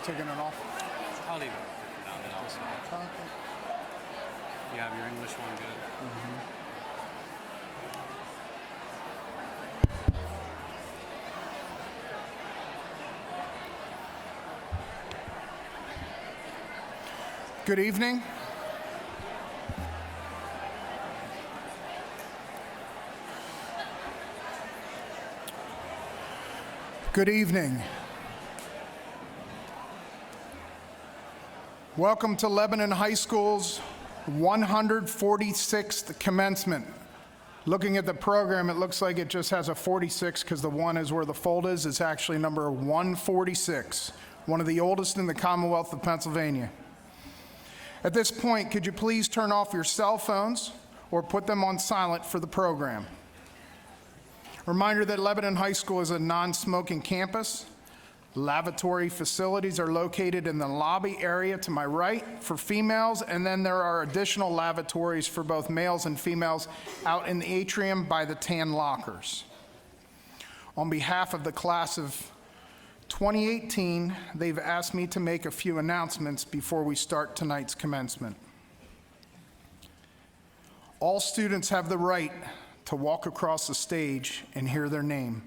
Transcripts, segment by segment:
taking it off? I'll leave it down then also. Okay. You have your English one good. Good evening. Good evening. Welcome to Lebanon High School's 146th commencement. Looking at the program, it looks like it just has a 46 because the one is where the fold is. It's actually number 146, one of the oldest in the Commonwealth of Pennsylvania. At this point, could you please turn off your cell phones or put them on silent for the program? Reminder that Lebanon High School is a non-smoking campus. Lavatory facilities are located in the lobby area to my right for females, and then there are additional lavatories for both males and females out in the atrium by the tan lockers. On behalf of the class of 2018, they've asked me to make a few announcements before we start tonight's commencement. All students have the right to walk across the stage and hear their name.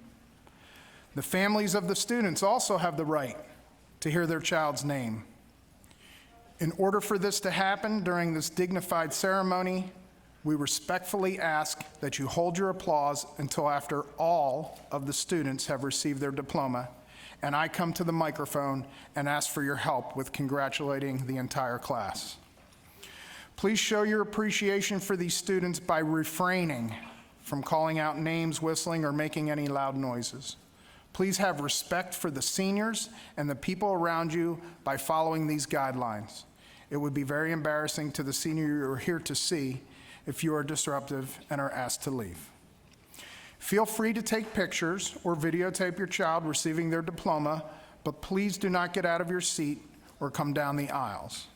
The families of the students also have the right to hear their child's name. In order for this to happen during this dignified ceremony, we respectfully ask that you hold your applause until after all of the students have received their diploma, and I come to the microphone and ask for your help with congratulating the entire class. Please show your appreciation for these students by refraining from calling out names, whistling, or making any loud noises. Please have respect for the seniors and the people around you by following these guidelines. It would be very embarrassing to the senior you are here to see if you are disruptive and are asked to leave. Feel free to take pictures or videotape your child receiving their diploma, but please do not get out of your seat or come down the aisles.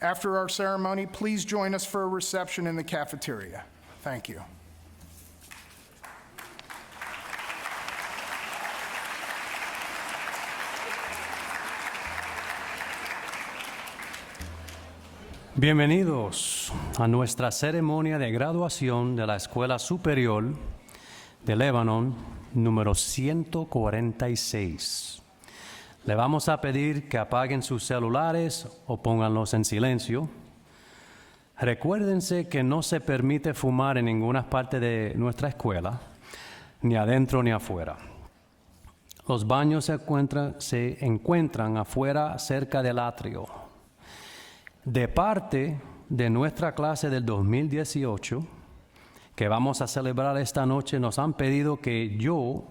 After our ceremony, please join us for a reception in the cafeteria. Thank you. Bienvenidos a nuestra ceremonia de graduación de la Escuela Superior de Lebanon, número 146. Le vamos a pedir que apaguen sus celulares o pónganlos en silencio. Recuérdense que no se permite fumar en ninguna parte de nuestra escuela, ni adentro ni afuera. Los baños se encuentran afuera cerca del atrio. De parte de nuestra clase del 2018, que vamos a celebrar esta noche, nos han pedido que yo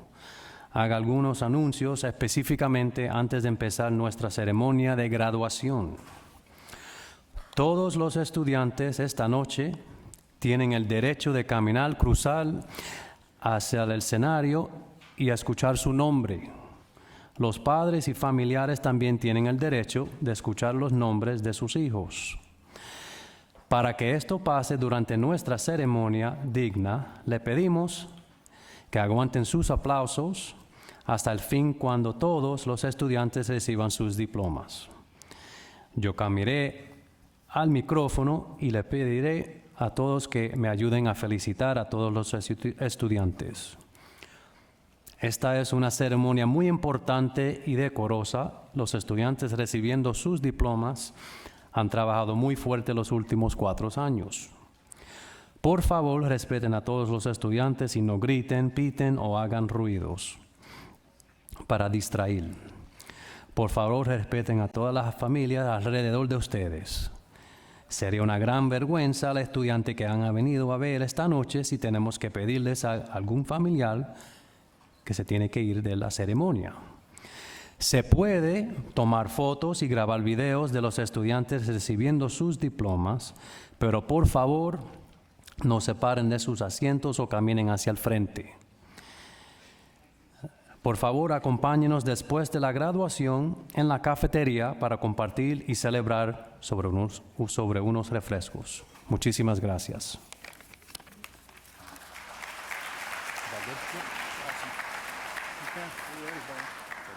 haga algunos anuncios específicamente antes de empezar nuestra ceremonia de graduación. Todos los estudiantes esta noche tienen el derecho de caminar, cruzar hacia el escenario y a escuchar su nombre. Los padres y familiares también tienen el derecho de escuchar los nombres de sus hijos. Para que esto pase durante nuestra ceremonia digna, le pedimos que aguanten sus aplausos hasta el fin cuando todos los estudiantes reciban sus diplomas. Yo caminaré al micrófono y le pediré a todos que me ayuden a felicitar a todos los estudiantes. Esta es una ceremonia muy importante y decorosa. Los estudiantes recibiendo sus diplomas han trabajado muy fuerte los últimos 4 años. Por favor, respeten a todos los estudiantes y no griten, piten o hagan ruidos para distraer. Por favor, respeten a todas las familias alrededor de ustedes. Sería una gran vergüenza al estudiante que han venido a ver esta noche si tenemos que pedirles a algún familiar que se tiene que ir de la ceremonia. Se puede tomar fotos y grabar videos de los estudiantes recibiendo sus diplomas, pero por favor, no se paren de sus asientos o caminen hacia el frente. Por favor, acompáñenos después de la graduación en la cafetería para compartir y celebrar sobre unos refrescos. Muchísimas gracias. Okay. Go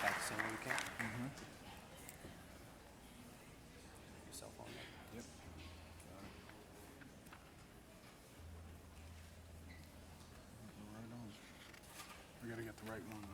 back to saying what you can. right one.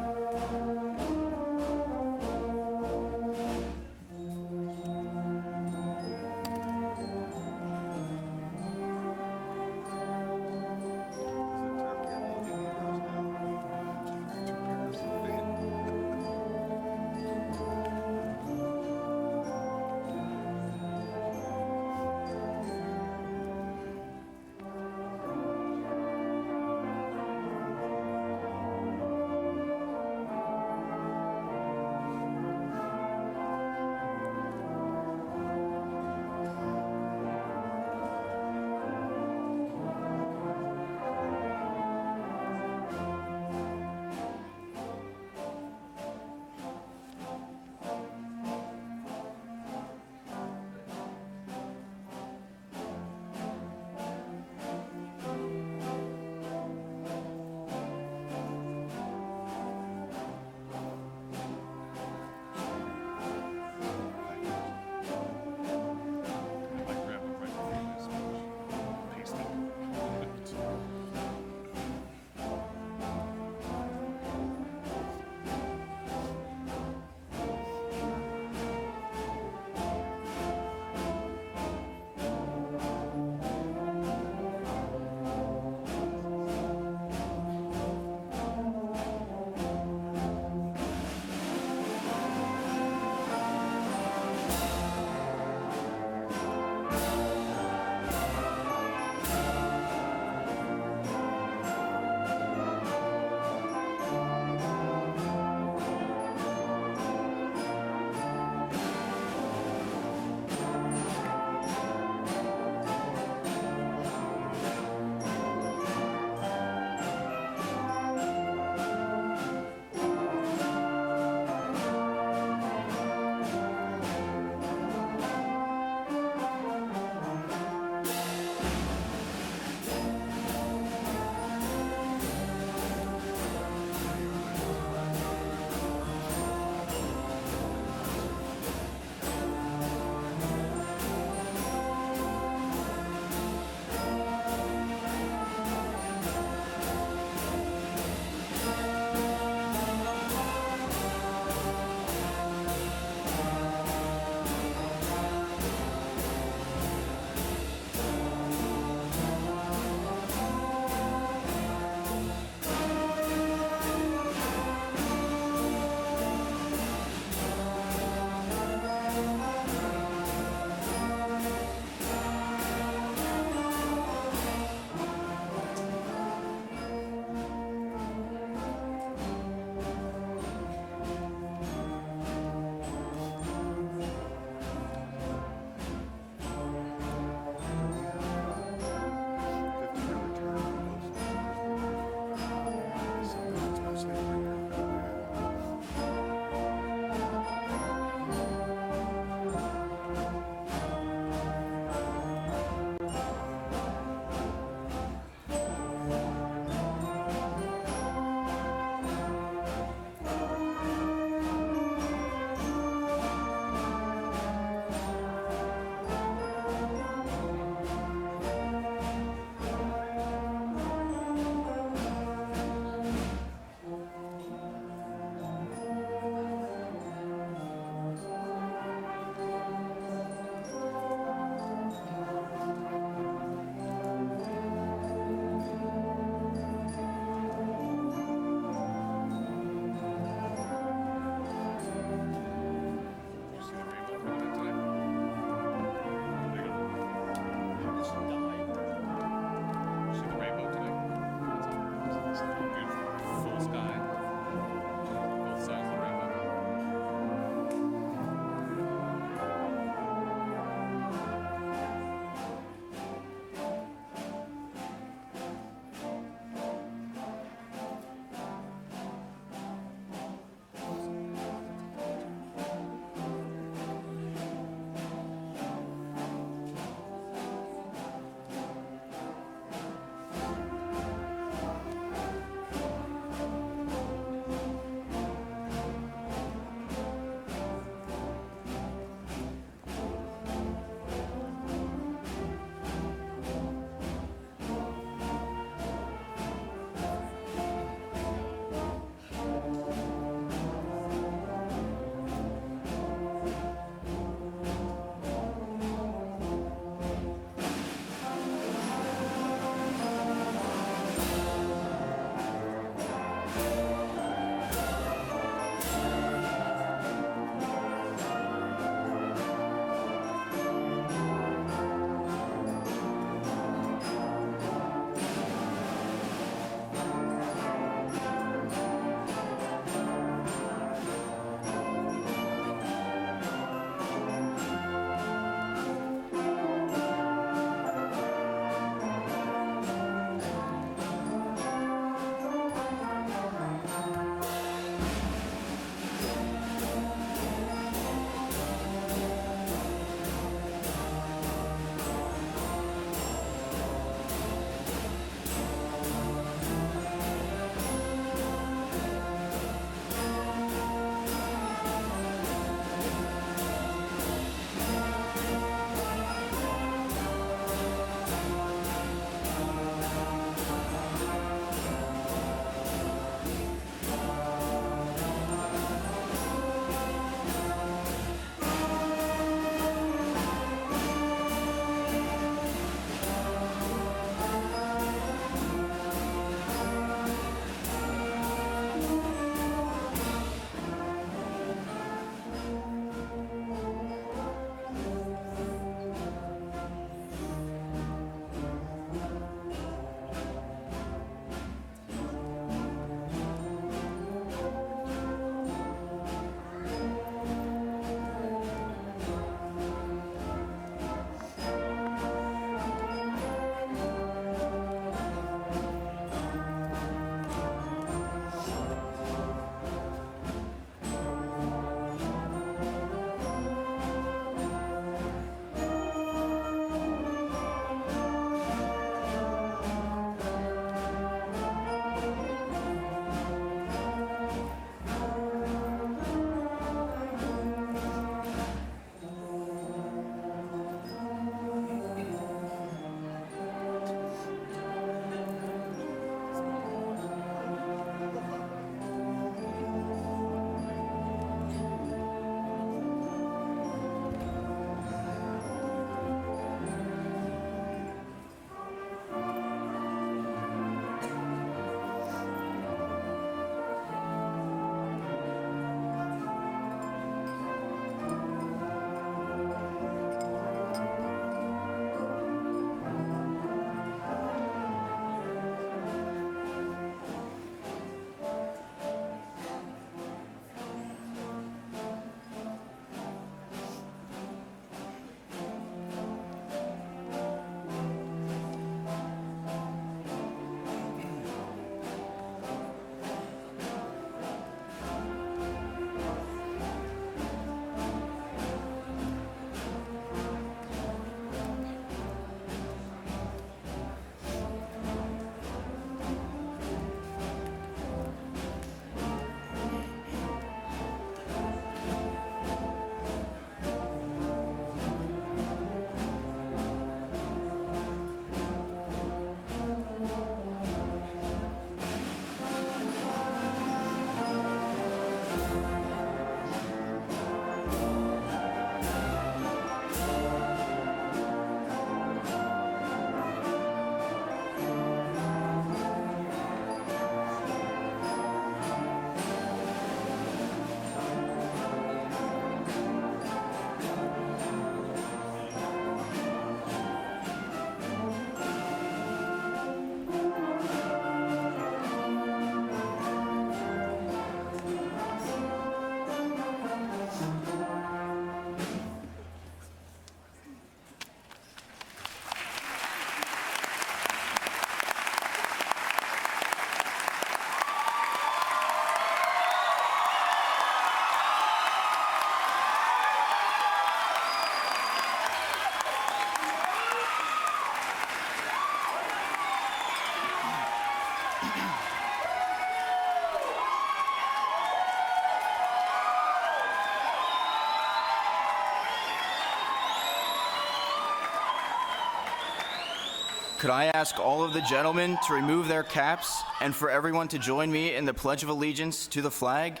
Could I ask all of the gentlemen to remove their caps and for everyone to join me in the Pledge of Allegiance to the flag,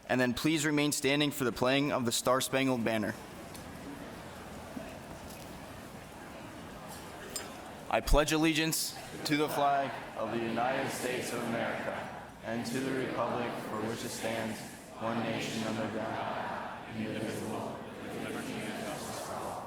and then please remain standing for the playing of the Star-Spangled Banner. I pledge allegiance to the flag of the United States of America and to the republic for which it stands, one nation under God, indivisible, with liberty and justice for all.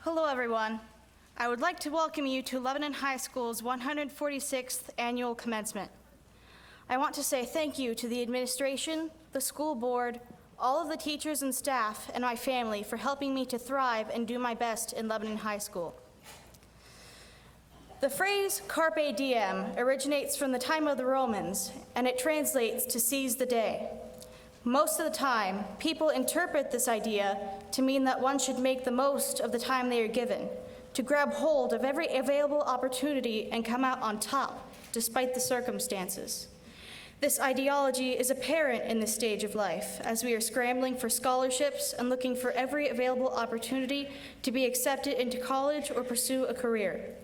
Hello, everyone. I would like to welcome you to Lebanon High School's 146th annual commencement. I want to say thank you to the administration, the school board, all of the teachers and staff, and my family for helping me to thrive and do my best in Lebanon High School. The phrase carpe diem originates from the time of the Romans, and it translates to seize the day. Most of the time, people interpret this idea to mean that one should make the most of the time they are given, to grab hold of every available opportunity and come out on top, despite the circumstances. This ideology is apparent in this stage of life, as we are scrambling for scholarships and looking for every available opportunity to be accepted into college or pursue a career.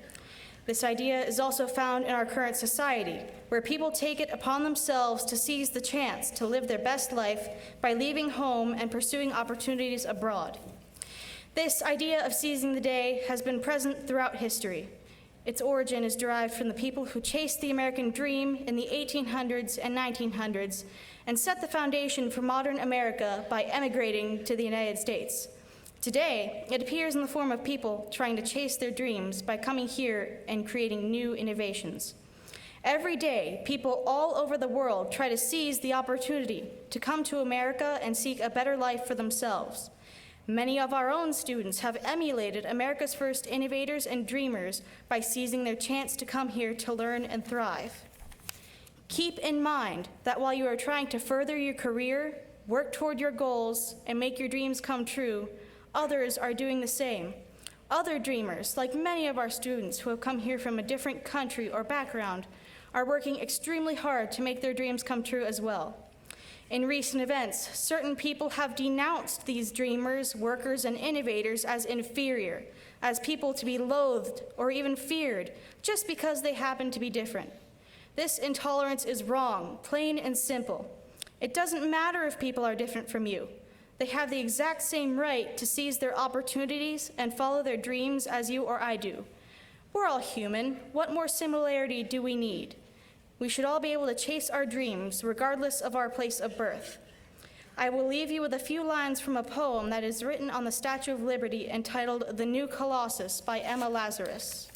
This idea is also found in our current society, where people take it upon themselves to seize the chance to live their best life by leaving home and pursuing opportunities abroad. This idea of seizing the day has been present throughout history. Its origin is derived from the people who chased the American dream in the 1800s and 1900s and set the foundation for modern America by emigrating to the United States. Today, it appears in the form of people trying to chase their dreams by coming here and creating new innovations. Every day, people all over the world try to seize the opportunity to come to America and seek a better life for themselves. Many of our own students have emulated America's first innovators and dreamers by seizing their chance to come here to learn and thrive. Keep in mind that while you are trying to further your career, work toward your goals, and make your dreams come true, others are doing the same. Other dreamers, like many of our students who have come here from a different country or background, are working extremely hard to make their dreams come true as well. In recent events, certain people have denounced these dreamers, workers, and innovators as inferior, as people to be loathed or even feared just because they happen to be different. This intolerance is wrong, plain and simple. It doesn't matter if people are different from you. They have the exact same right to seize their opportunities and follow their dreams as you or I do. We're all human. What more similarity do we need? We should all be able to chase our dreams, regardless of our place of birth. I will leave you with a few lines from a poem that is written on the Statue of Liberty entitled The New Colossus by Emma Lazarus.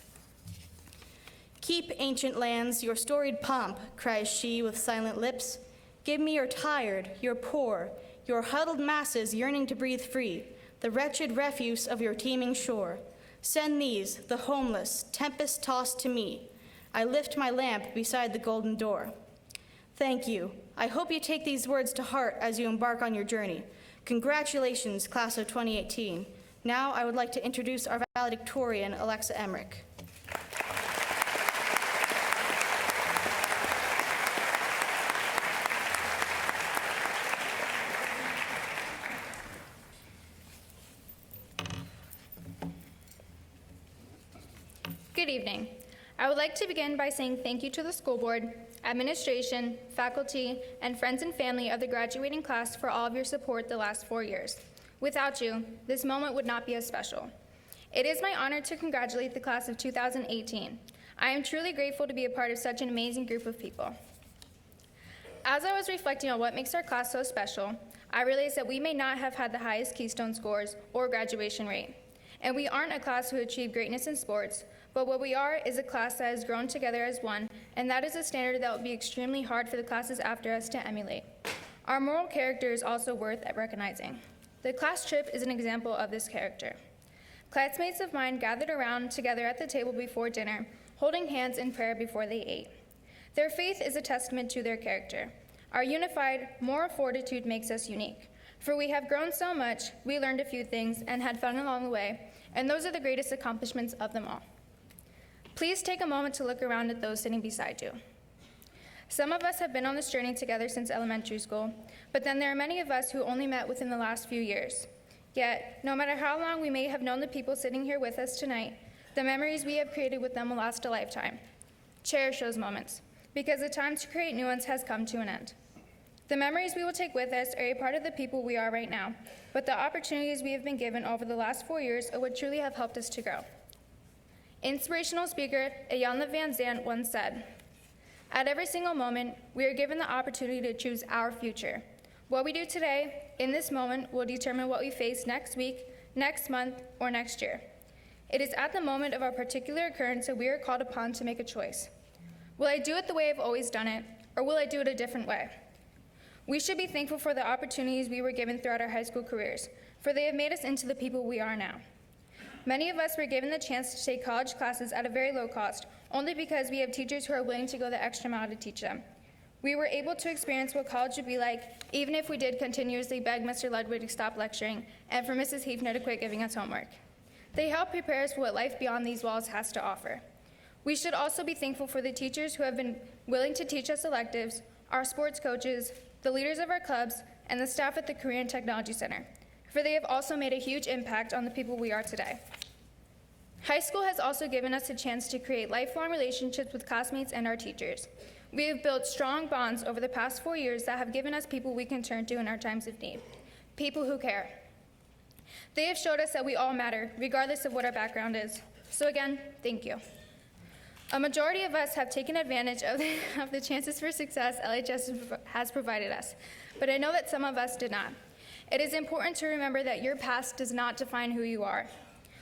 Keep, ancient lands, your storied pomp, cries she with silent lips. Give me your tired, your poor, your huddled masses yearning to breathe free, the wretched refuse of your teeming shore. Send these, the homeless, tempest-tossed to me. I lift my lamp beside the golden door. Thank you. I hope you take these words to heart as you embark on your journey. Congratulations, class of 2018. Now I would like to introduce our valedictorian, Alexa Emmerich. Good evening. I would like to begin by saying thank you to the school board, administration, faculty, and friends and family of the graduating class for all of your support the last 4 years. Without you, this moment would not be as special. It is my honor to congratulate the class of 2018. I am truly grateful to be a part of such an amazing group of people. As I was reflecting on what makes our class so special, I realized that we may not have had the highest Keystone scores or graduation rate. And we aren't a class who achieved greatness in sports, but what we are is a class that has grown together as one, and that is a standard that will be extremely hard for the classes after us to emulate. Our moral character is also worth recognizing. The class trip is an example of this character. Classmates of mine gathered around together at the table before dinner, holding hands in prayer before they ate. Their faith is a testament to their character. Our unified moral fortitude makes us unique. For we have grown so much, we learned a few things and had fun along the way, and those are the greatest accomplishments of them all. Please take a moment to look around at those sitting beside you. Some of us have been on this journey together since elementary school, but then there are many of us who only met within the last few years. Yet, no matter how long we may have known the people sitting here with us tonight, the memories we have created with them will last a lifetime. Cherish those moments, because the time to create new ones has come to an end. The memories we will take with us are a part of the people we are right now, but the opportunities we have been given over the last 4 years are what truly have helped us to grow. Inspirational speaker Iyanla Van Zandt once said, "At every single moment, we are given the opportunity to choose our future. What we do today, in this moment, will determine what we face next week, next month, or next year. It is at the moment of our particular occurrence that we are called upon to make a choice. Will I do it the way I've always done it, or will I do it a different way?" We should be thankful for the opportunities we were given throughout our high school careers, for they have made us into the people we are now. Many of us were given the chance to take college classes at a very low cost, only because we have teachers who are willing to go the extra mile to teach them. We were able to experience what college would be like, even if we did continuously beg Mr. Ludwig to stop lecturing and for Mrs. Hefner to quit giving us homework. They help prepare us for what life beyond these walls has to offer. We should also be thankful for the teachers who have been willing to teach us electives, our sports coaches, the leaders of our clubs, and the staff at the Career and Technology Center, for they have also made a huge impact on the people we are today. High school has also given us a chance to create lifelong relationships with classmates and our teachers. We have built strong bonds over the past 4 years that have given us people we can turn to in our times of need, people who care. They have showed us that we all matter, regardless of what our background is. So again, thank you. A majority of us have taken advantage of the chances for success LHS has provided us, but I know that some of us did not. It is important to remember that your past does not define who you are.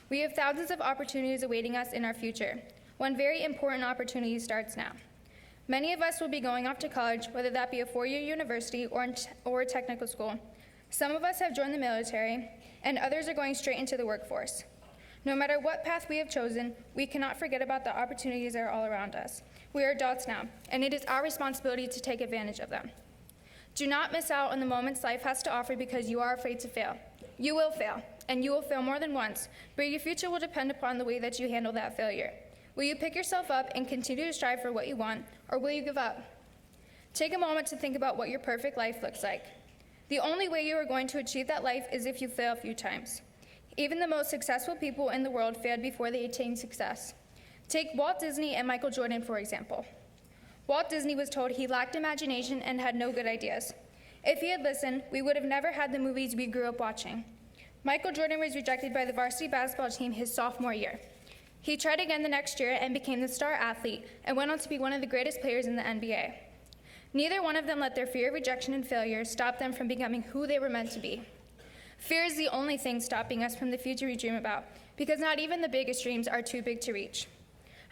We have thousands of opportunities awaiting us in our future. One very important opportunity starts now. Many of us will be going off to college, whether that be a 4-year university or a technical school. Some of us have joined the military, and others are going straight into the workforce. No matter what path we have chosen, we cannot forget about the opportunities that are all around us. We are adults now, and it is our responsibility to take advantage of them. Do not miss out on the moments life has to offer because you are afraid to fail. You will fail, and you will fail more than once, but your future will depend upon the way that you handle that failure. Will you pick yourself up and continue to strive for what you want, or will you give up? Take a moment to think about what your perfect life looks like. The only way you are going to achieve that life is if you fail a few times. Even the most successful people in the world failed before they attained success. Take Walt Disney and Michael Jordan, for example. Walt Disney was told he lacked imagination and had no good ideas. If he had listened, we would have never had the movies we grew up watching. Michael Jordan was rejected by the varsity basketball team his sophomore year. He tried again the next year and became the star athlete and went on to be one of the greatest players in the NBA. Neither one of them let their fear of rejection and failure stop them from becoming who they were meant to be. Fear is the only thing stopping us from the future we dream about, because not even the biggest dreams are too big to reach.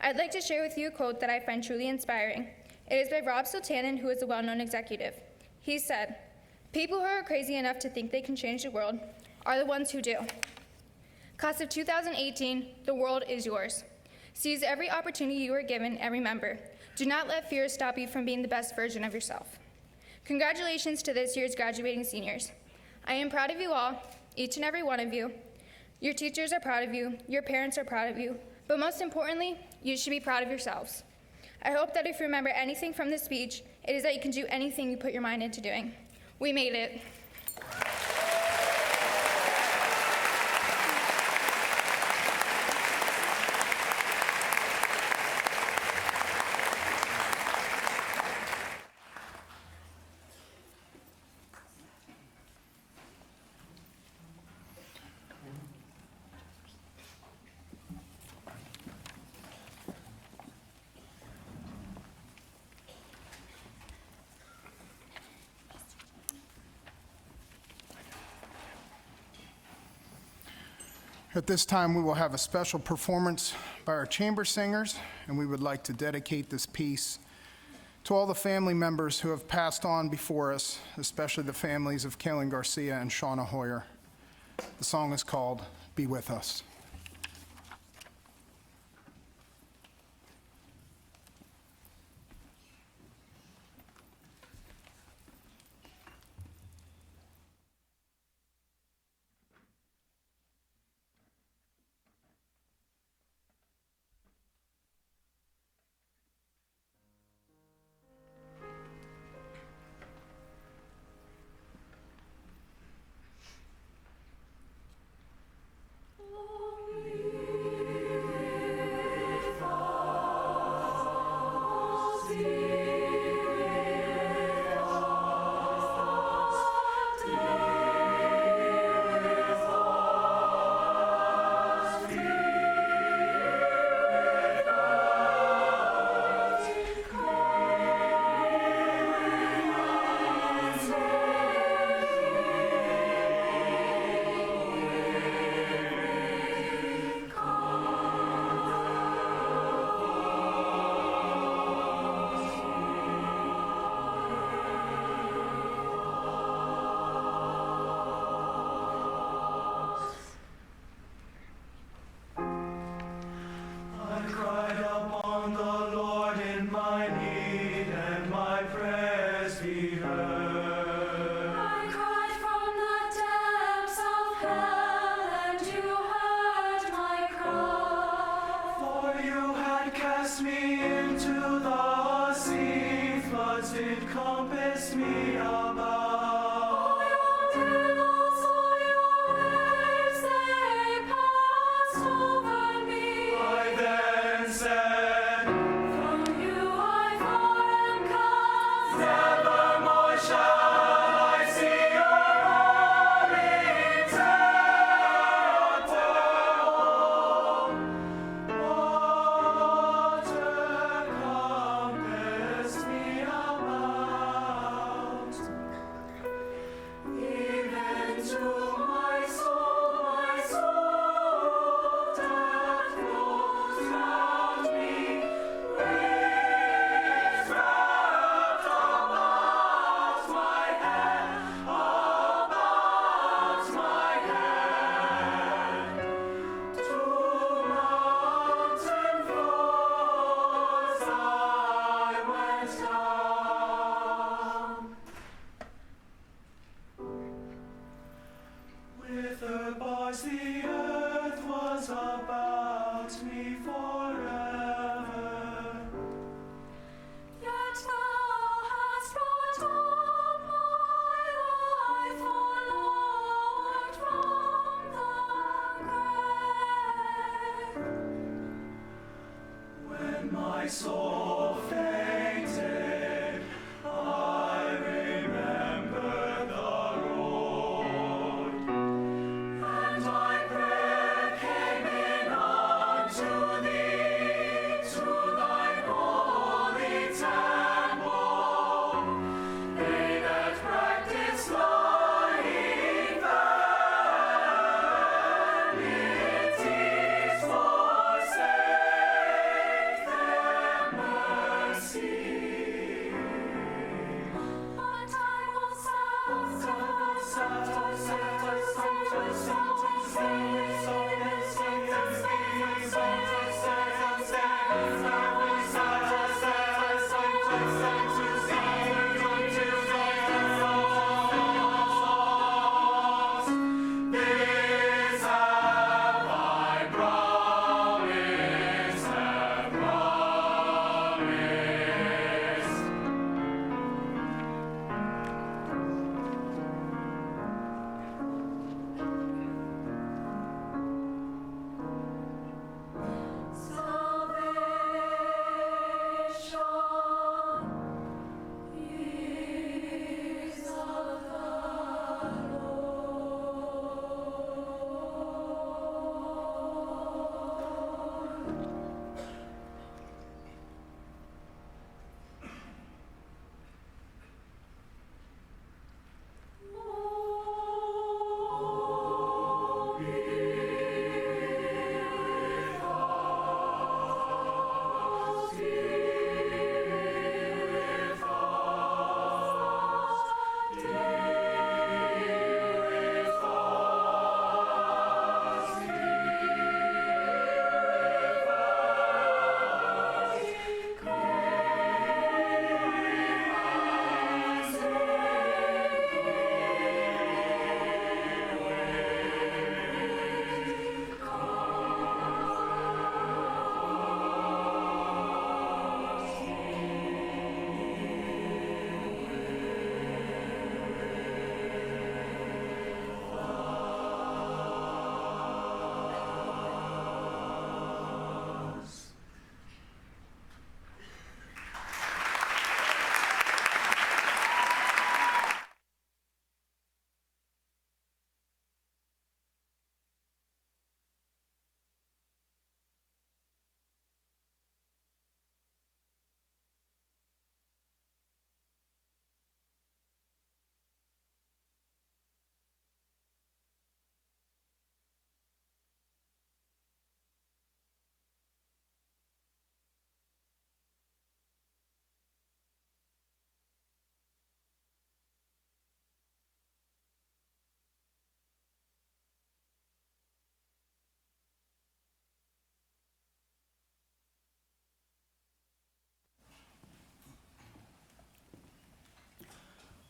I'd like to share with you a quote that I find truly inspiring. It is by Rob Sultanen, who is a well-known executive. He said, "People who are crazy enough to think they can change the world are the ones who do." Class of 2018, the world is yours. Seize every opportunity you are given, and remember, do not let fear stop you from being the best version of yourself. Congratulations to this year's graduating seniors. I am proud of you all, each and every one of you. Your teachers are proud of you, your parents are proud of you, but most importantly, you should be proud of yourselves. I hope that if you remember anything from this speech, it is that you can do anything you put your mind into doing. We made it. At this time, we will have a special performance by our chamber singers, and we would like to dedicate this piece to all the family members who have passed on before us, especially the families of Kaylin Garcia and Shauna Hoyer. The song is called "Be With Us." To the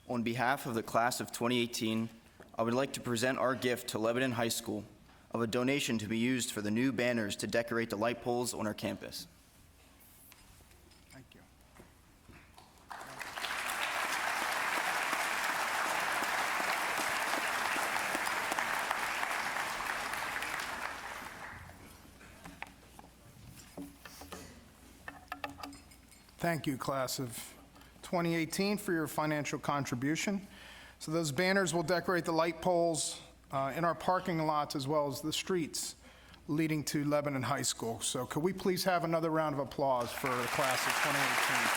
On behalf of the class of 2018, I would like to present our gift to Lebanon High School of a donation to be used for the new banners to decorate the light poles on our campus. Thank you. Thank you, class of 2018, for your financial contribution. So those banners will decorate the light poles in our parking lots as well as the streets leading to Lebanon High School. So could we please have another round of applause for the class of 2018?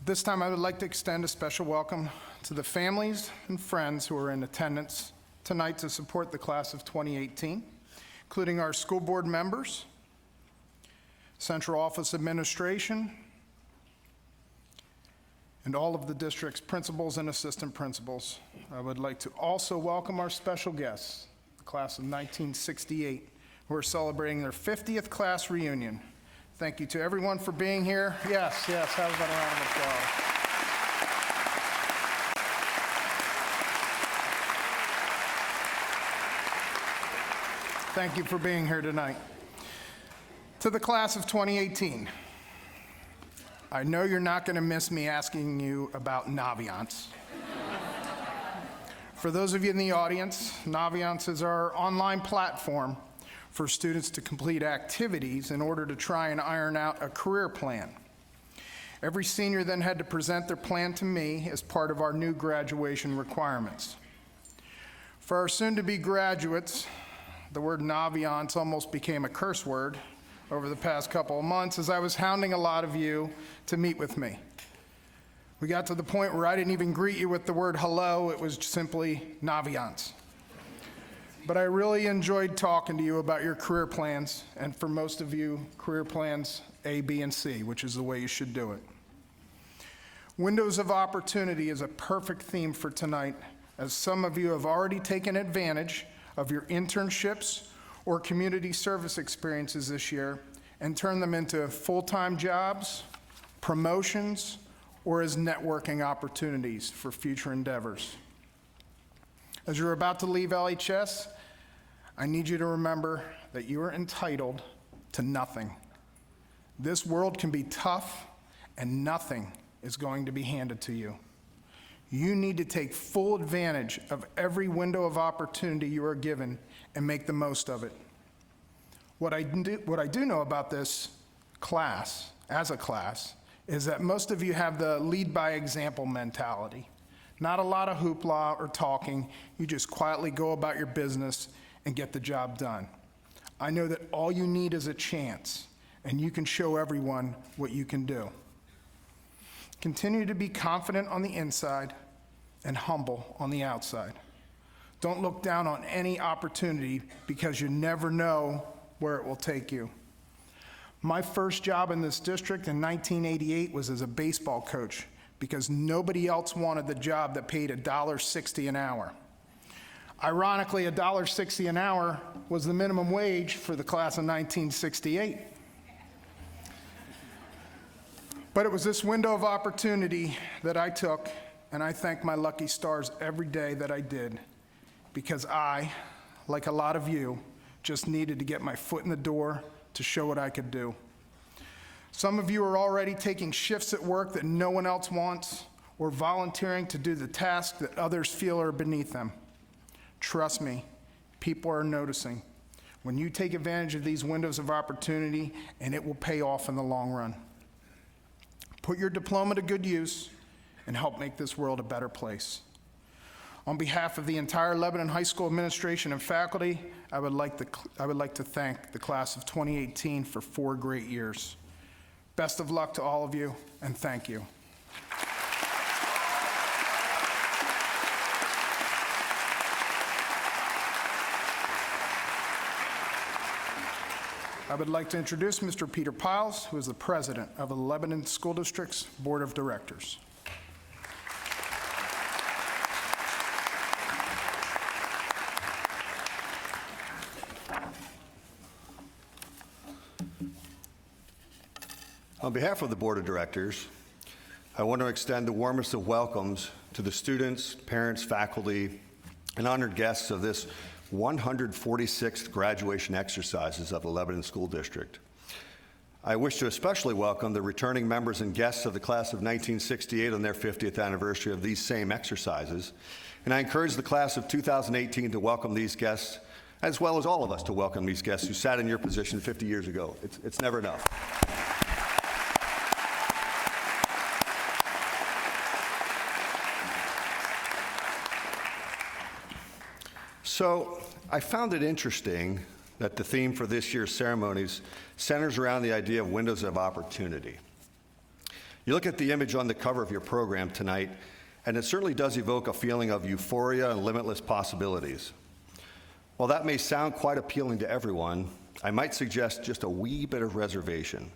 This time I would like to extend a special welcome to the families and friends who are in attendance tonight to support the class of 2018, including our school board members, central office administration, and all of the district's principals and assistant principals. I would like to also welcome our special guests, the class of 1968, who are celebrating their 50th class reunion. Thank you to everyone for being here. Yes, have a round of applause. Thank you for being here tonight. To the class of 2018, I know you're not going to miss me asking you about Naviance. For those of you in the audience, Naviance is our online platform for students to complete activities in order to try and iron out a career plan. Every senior then had to present their plan to me as part of our new graduation requirements. For our soon-to-be graduates, the word Naviance almost became a curse word over the past couple of months as I was hounding a lot of you to meet with me. We got to the point where I didn't even greet you with the word hello, it was simply Naviance. But I really enjoyed talking to you about your career plans, and for most of you, career plans A, B, and C, which is the way you should do it. Windows of opportunity is a perfect theme for tonight, as some of you have already taken advantage of your internships or community service experiences this year and turn them into full-time jobs, promotions, or as networking opportunities for future endeavors. As you're about to leave LHS, I need you to remember that you are entitled to nothing. This world can be tough, and nothing is going to be handed to you. You need to take full advantage of every window of opportunity you are given and make the most of it. What I do know about this class, as a class, is that most of you have the lead by example mentality. Not a lot of hoopla or talking, you just quietly go about your business and get the job done. I know that all you need is a chance, and you can show everyone what you can do. Continue to be confident on the inside and humble on the outside. Don't look down on any opportunity because you never know where it will take you. My first job in this district in 1988 was as a baseball coach because nobody else wanted the job that paid $1.60 an hour. Ironically, $1.60 an hour was the minimum wage for the class of 1968. But it was this window of opportunity that I took, and I thank my lucky stars every day that I did, because I, like a lot of you, just needed to get my foot in the door to show what I could do. Some of you are already taking shifts at work that no one else wants, or volunteering to do the task that others feel are beneath them. Trust me, people are noticing. When you take advantage of these windows of opportunity, and it will pay off in the long run. Put your diploma to good use and help make this world a better place. On behalf of the entire Lebanon High School administration and faculty, I would like to thank the class of 2018 for 4 great years. Best of luck to all of you, and thank you. I would like to introduce Mr. Peter Piles, who is the president of the Lebanon School District's Board of Directors. On behalf of the Board of Directors, I want to extend the warmest of welcomes to the students, parents, faculty, and honored guests of this 146th graduation exercises of the Lebanon School District. I wish to especially welcome the returning members and guests of the class of 1968 on their 50th anniversary of these same exercises. And I encourage the class of 2018 to welcome these guests, as well as all of us to welcome these guests who sat in your position 50 years ago. It's never enough. So I found it interesting that the theme for this year's ceremonies centers around the idea of windows of opportunity. You look at the image on the cover of your program tonight, and it certainly does evoke a feeling of euphoria and limitless possibilities. While that may sound quite appealing to everyone, I might suggest just a wee bit of reservation.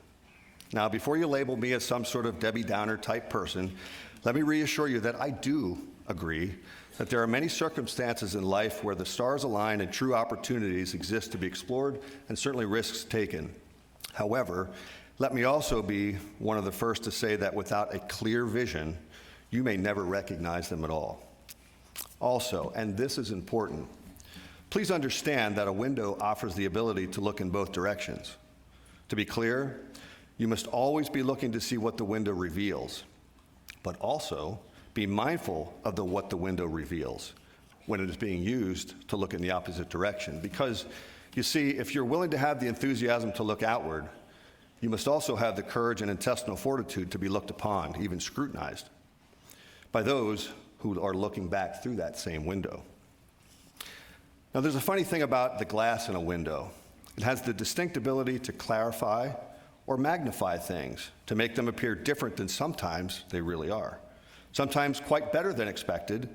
Now, before you label me as some sort of Debbie Downer type person, let me reassure you that I do agree that there are many circumstances in life where the stars align and true opportunities exist to be explored and certainly risks taken. However, let me also be one of the first to say that without a clear vision, you may never recognize them at all. Also, and this is important, please understand that a window offers the ability to look in both directions. To be clear, you must always be looking to see what the window reveals, but also be mindful of what the window reveals when it is being used to look in the opposite direction. Because, you see, if you're willing to have the enthusiasm to look outward, you must also have the courage and intestinal fortitude to be looked upon, even scrutinized, by those who are looking back through that same window. Now, there's a funny thing about the glass in a window. It has the distinct ability to clarify or magnify things, to make them appear different than sometimes they really are. Sometimes quite better than expected,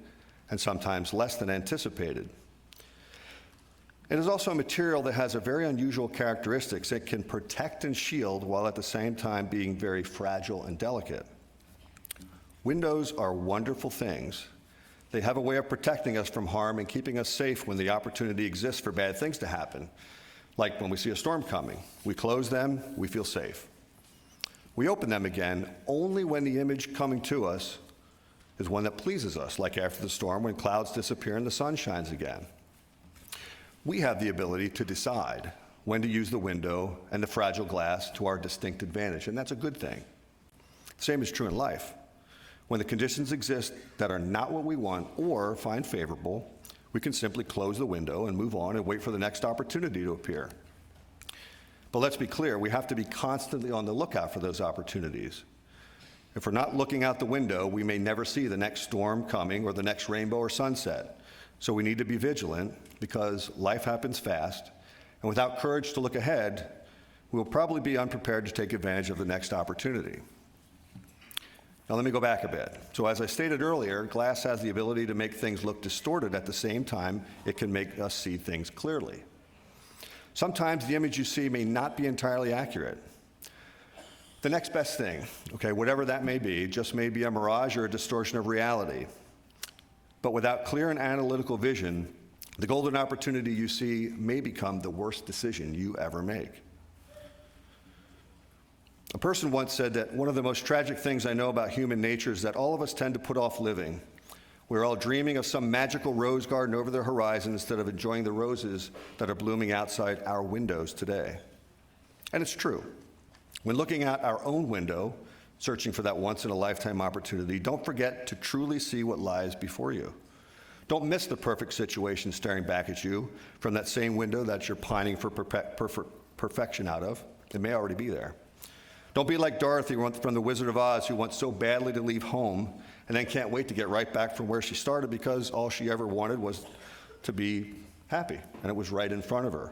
and sometimes less than anticipated. It is also a material that has a very unusual characteristics. It can protect and shield while at the same time being very fragile and delicate. Windows are wonderful things. They have a way of protecting us from harm and keeping us safe when the opportunity exists for bad things to happen. Like when we see a storm coming, we close them, we feel safe. We open them again only when the image coming to us is one that pleases us, like after the storm when clouds disappear and the sun shines again. We have the ability to decide when to use the window and the fragile glass to our distinct advantage, and that's a good thing. Same is true in life. When the conditions exist that are not what we want or find favorable, we can simply close the window and move on and wait for the next opportunity to appear. But let's be clear, we have to be constantly on the lookout for those opportunities. If we're not looking out the window, we may never see the next storm coming or the next rainbow or sunset. So we need to be vigilant because life happens fast, and without courage to look ahead, we will probably be unprepared to take advantage of the next opportunity. Now let me go back a bit. So as I stated earlier, glass has the ability to make things look distorted at the same time it can make us see things clearly. Sometimes the image you see may not be entirely accurate. The next best thing, okay, whatever that may be, just may be a mirage or a distortion of reality. But without clear and analytical vision, the golden opportunity you see may become the worst decision you ever make. A person once said that one of the most tragic things I know about human nature is that all of us tend to put off living. We're all dreaming of some magical rose garden over the horizon instead of enjoying the roses that are blooming outside our windows today. And it's true. When looking out our own window, searching for that once-in-a-lifetime opportunity, don't forget to truly see what lies before you. Don't miss the perfect situation staring back at you from that same window that you're pining for perfection out of. It may already be there. Don't be like Dorothy from The Wizard of Oz, who wants so badly to leave home and then can't wait to get right back from where she started because all she ever wanted was to be happy, and it was right in front of her.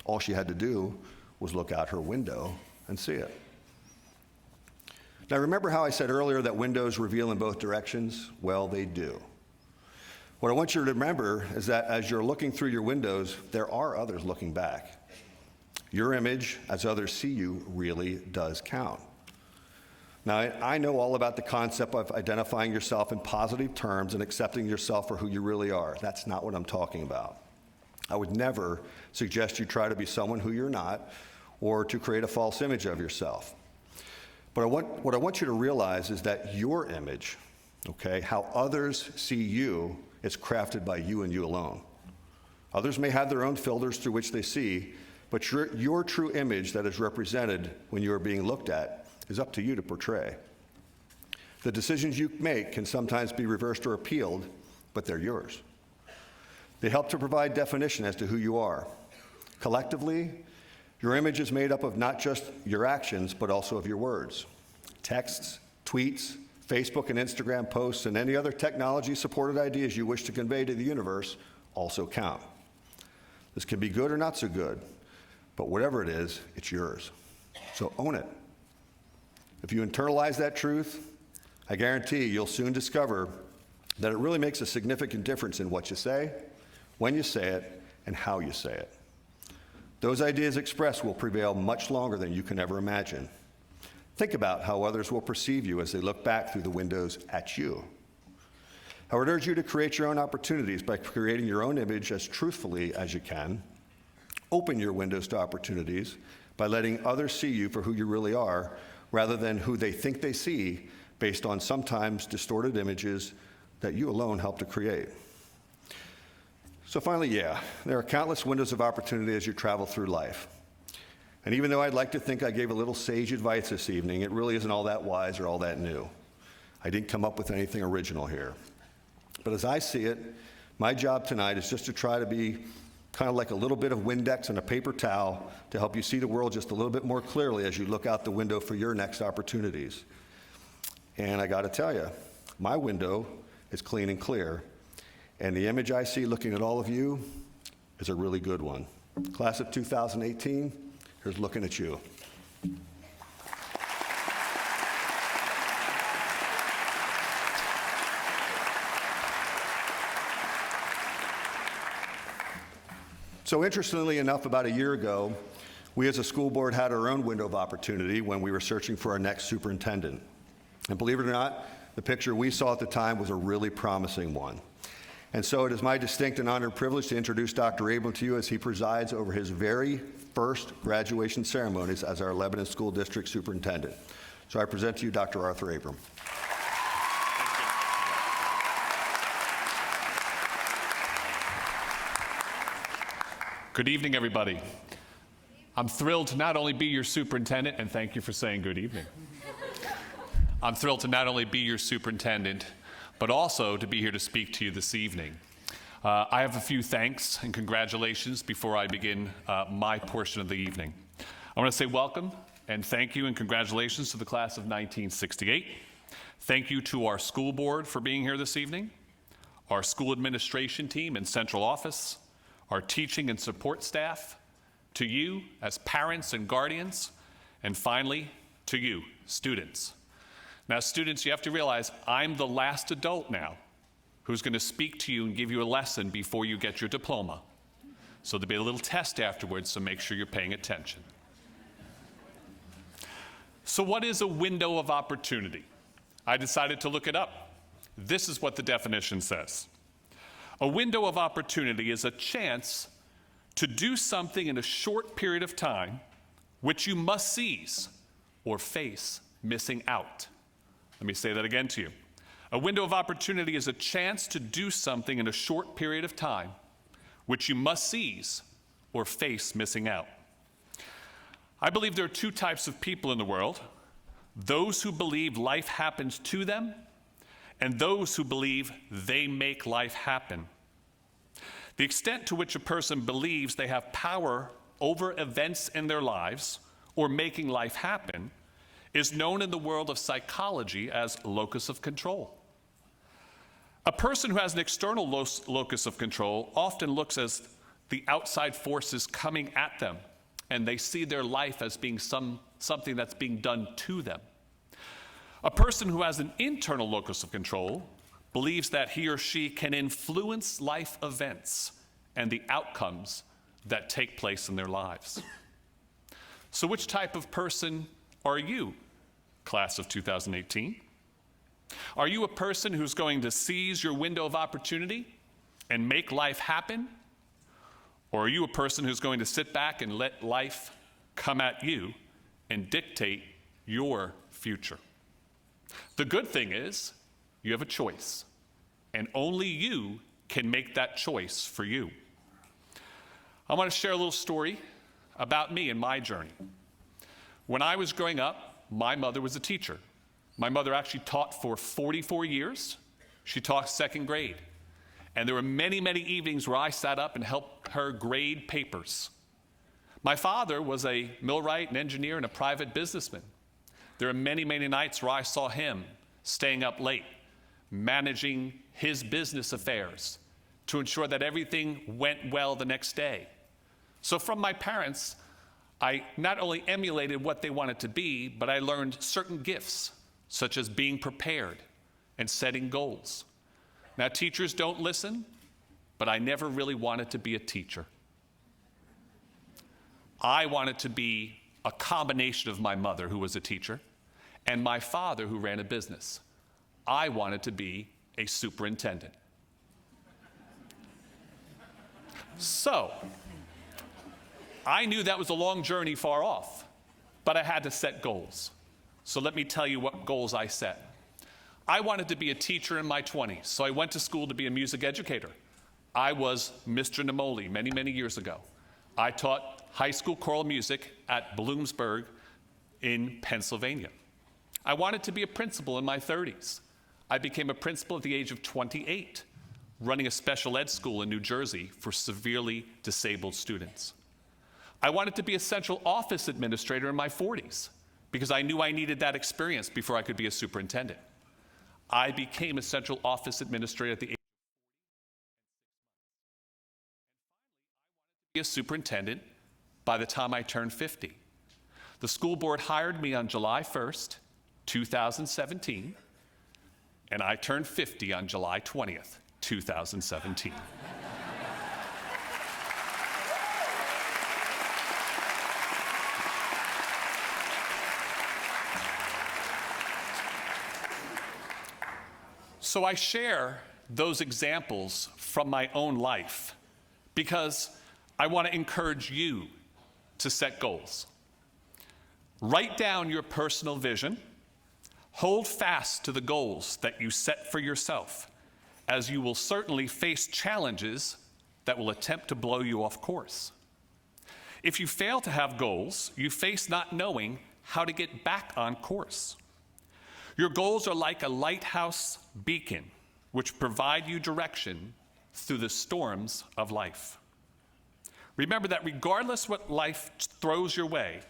All she had to do was look out her window and see it. Now, remember how I said earlier that windows reveal in both directions? Well, they do. What I want you to remember is that as you're looking through your windows, there are others looking back. Your image, as others see you, really does count. Now, I know all about the concept of identifying yourself in positive terms and accepting yourself for who you really are. That's not what I'm talking about. I would never suggest you try to be someone who you're not or to create a false image of yourself. But what I want you to realize is that your image, okay, how others see you, is crafted by you and you alone. Others may have their own filters through which they see, but your true image that is represented when you are being looked at is up to you to portray. The decisions you make can sometimes be reversed or appealed, but they're yours. They help to provide definition as to who you are. Collectively, your image is made up of not just your actions, but also of your words. Texts, tweets, Facebook and Instagram posts, and any other technology-supported ideas you wish to convey to the universe also count. This can be good or not so good, but whatever it is, it's yours. So own it. If you internalize that truth, I guarantee you'll soon discover that it really makes a significant difference in what you say, when you say it, and how you say it. Those ideas expressed will prevail much longer than you can ever imagine. Think about how others will perceive you as they look back through the windows at you. I would urge you to create your own opportunities by creating your own image as truthfully as you can. Open your windows to opportunities by letting others see you for who you really are, rather than who they think they see based on sometimes distorted images that you alone help to create. So finally, yeah, there are countless windows of opportunity as you travel through life. And even though I'd like to think I gave a little sage advice this evening, it really isn't all that wise or all that new. I didn't come up with anything original here. But as I see it, my job tonight is just to try to be kind of like a little bit of Windex and a paper towel to help you see the world just a little bit more clearly as you look out the window for your next opportunities. And I got to tell you, my window is clean and clear, and the image I see looking at all of you is a really good one. Class of 2018, here's looking at you. So interestingly enough, about a year ago, we as a school board had our own window of opportunity when we were searching for our next superintendent. And believe it or not, the picture we saw at the time was a really promising one. And so it is my distinct and honored privilege to introduce Dr. Abram to you as he presides over his very first graduation ceremonies as our Lebanon School District Superintendent. So I present to you Dr. Arthur Abram. Good evening, everybody. I'm thrilled to not only be your superintendent, and thank you for saying good evening. I'm thrilled to not only be your superintendent, but also to be here to speak to you this evening. I have a few thanks and congratulations before I begin my portion of the evening. I want to say welcome and thank you and congratulations to the class of 1968. Thank you to our school board for being here this evening, our school administration team and central office, our teaching and support staff, to you as parents and guardians, and finally, to you, students. Now, students, you have to realize I'm the last adult now who's going to speak to you and give you a lesson before you get your diploma. So there'll be a little test afterwards, so make sure you're paying attention. So what is a window of opportunity? I decided to look it up. This is what the definition says. A window of opportunity is a chance to do something in a short period of time which you must seize or face missing out. Let me say that again to you. A window of opportunity is a chance to do something in a short period of time which you must seize or face missing out. I believe there are two types of people in the world: those who believe life happens to them and those who believe they make life happen. The extent to which a person believes they have power over events in their lives or making life happen is known in the world of psychology as locus of control. A person who has an external locus of control often looks as the outside forces coming at them, and they see their life as being something that's being done to them. A person who has an internal locus of control believes that he or she can influence life events and the outcomes that take place in their lives. So which type of person are you, class of 2018? Are you a person who's going to seize your window of opportunity and make life happen? Or are you a person who's going to sit back and let life come at you and dictate your future. The good thing is you have a choice, and only you can make that choice for you. I want to share a little story about me and my journey. When I was growing up, my mother was a teacher. My mother actually taught for 44 years. She taught second grade. And there were many, many evenings where I sat up and helped her grade papers. My father was a millwright, an engineer, and a private businessman. There are many, many nights where I saw him staying up late, managing his business affairs to ensure that everything went well the next day. So from my parents, I not only emulated what they wanted to be, but I learned certain gifts, such as being prepared and setting goals. Now, teachers don't listen, but I never really wanted to be a teacher. I wanted to be a combination of my mother, who was a teacher, and my father, who ran a business. I wanted to be a superintendent. So, I knew that was a long journey far off, but I had to set goals. So let me tell you what goals I set. I wanted to be a teacher in my 20s, so I went to school to be a music educator. I was Mr. Namoli many, many years ago. I taught high school choral music at Bloomsburg in Pennsylvania. I wanted to be a principal in my 30s. I became a principal at the age of 28, running a special ed school in New Jersey for severely disabled students. I wanted to be a central office administrator in my 40s because I knew I needed that experience before I could be a superintendent. I became a central office administrator at the age of 40. Be a superintendent by the time I turned 50. The school board hired me on July 1st, 2017, and I turned 50 on July 20th, 2017. So I share those examples from my own life because I want to encourage you to set goals. Write down your personal vision. Hold fast to the goals that you set for yourself, as you will certainly face challenges that will attempt to blow you off course. If you fail to have goals, you face not knowing how to get back on course. Your goals are like a lighthouse beacon, which provide you direction through the storms of life. Remember that regardless what life throws your way,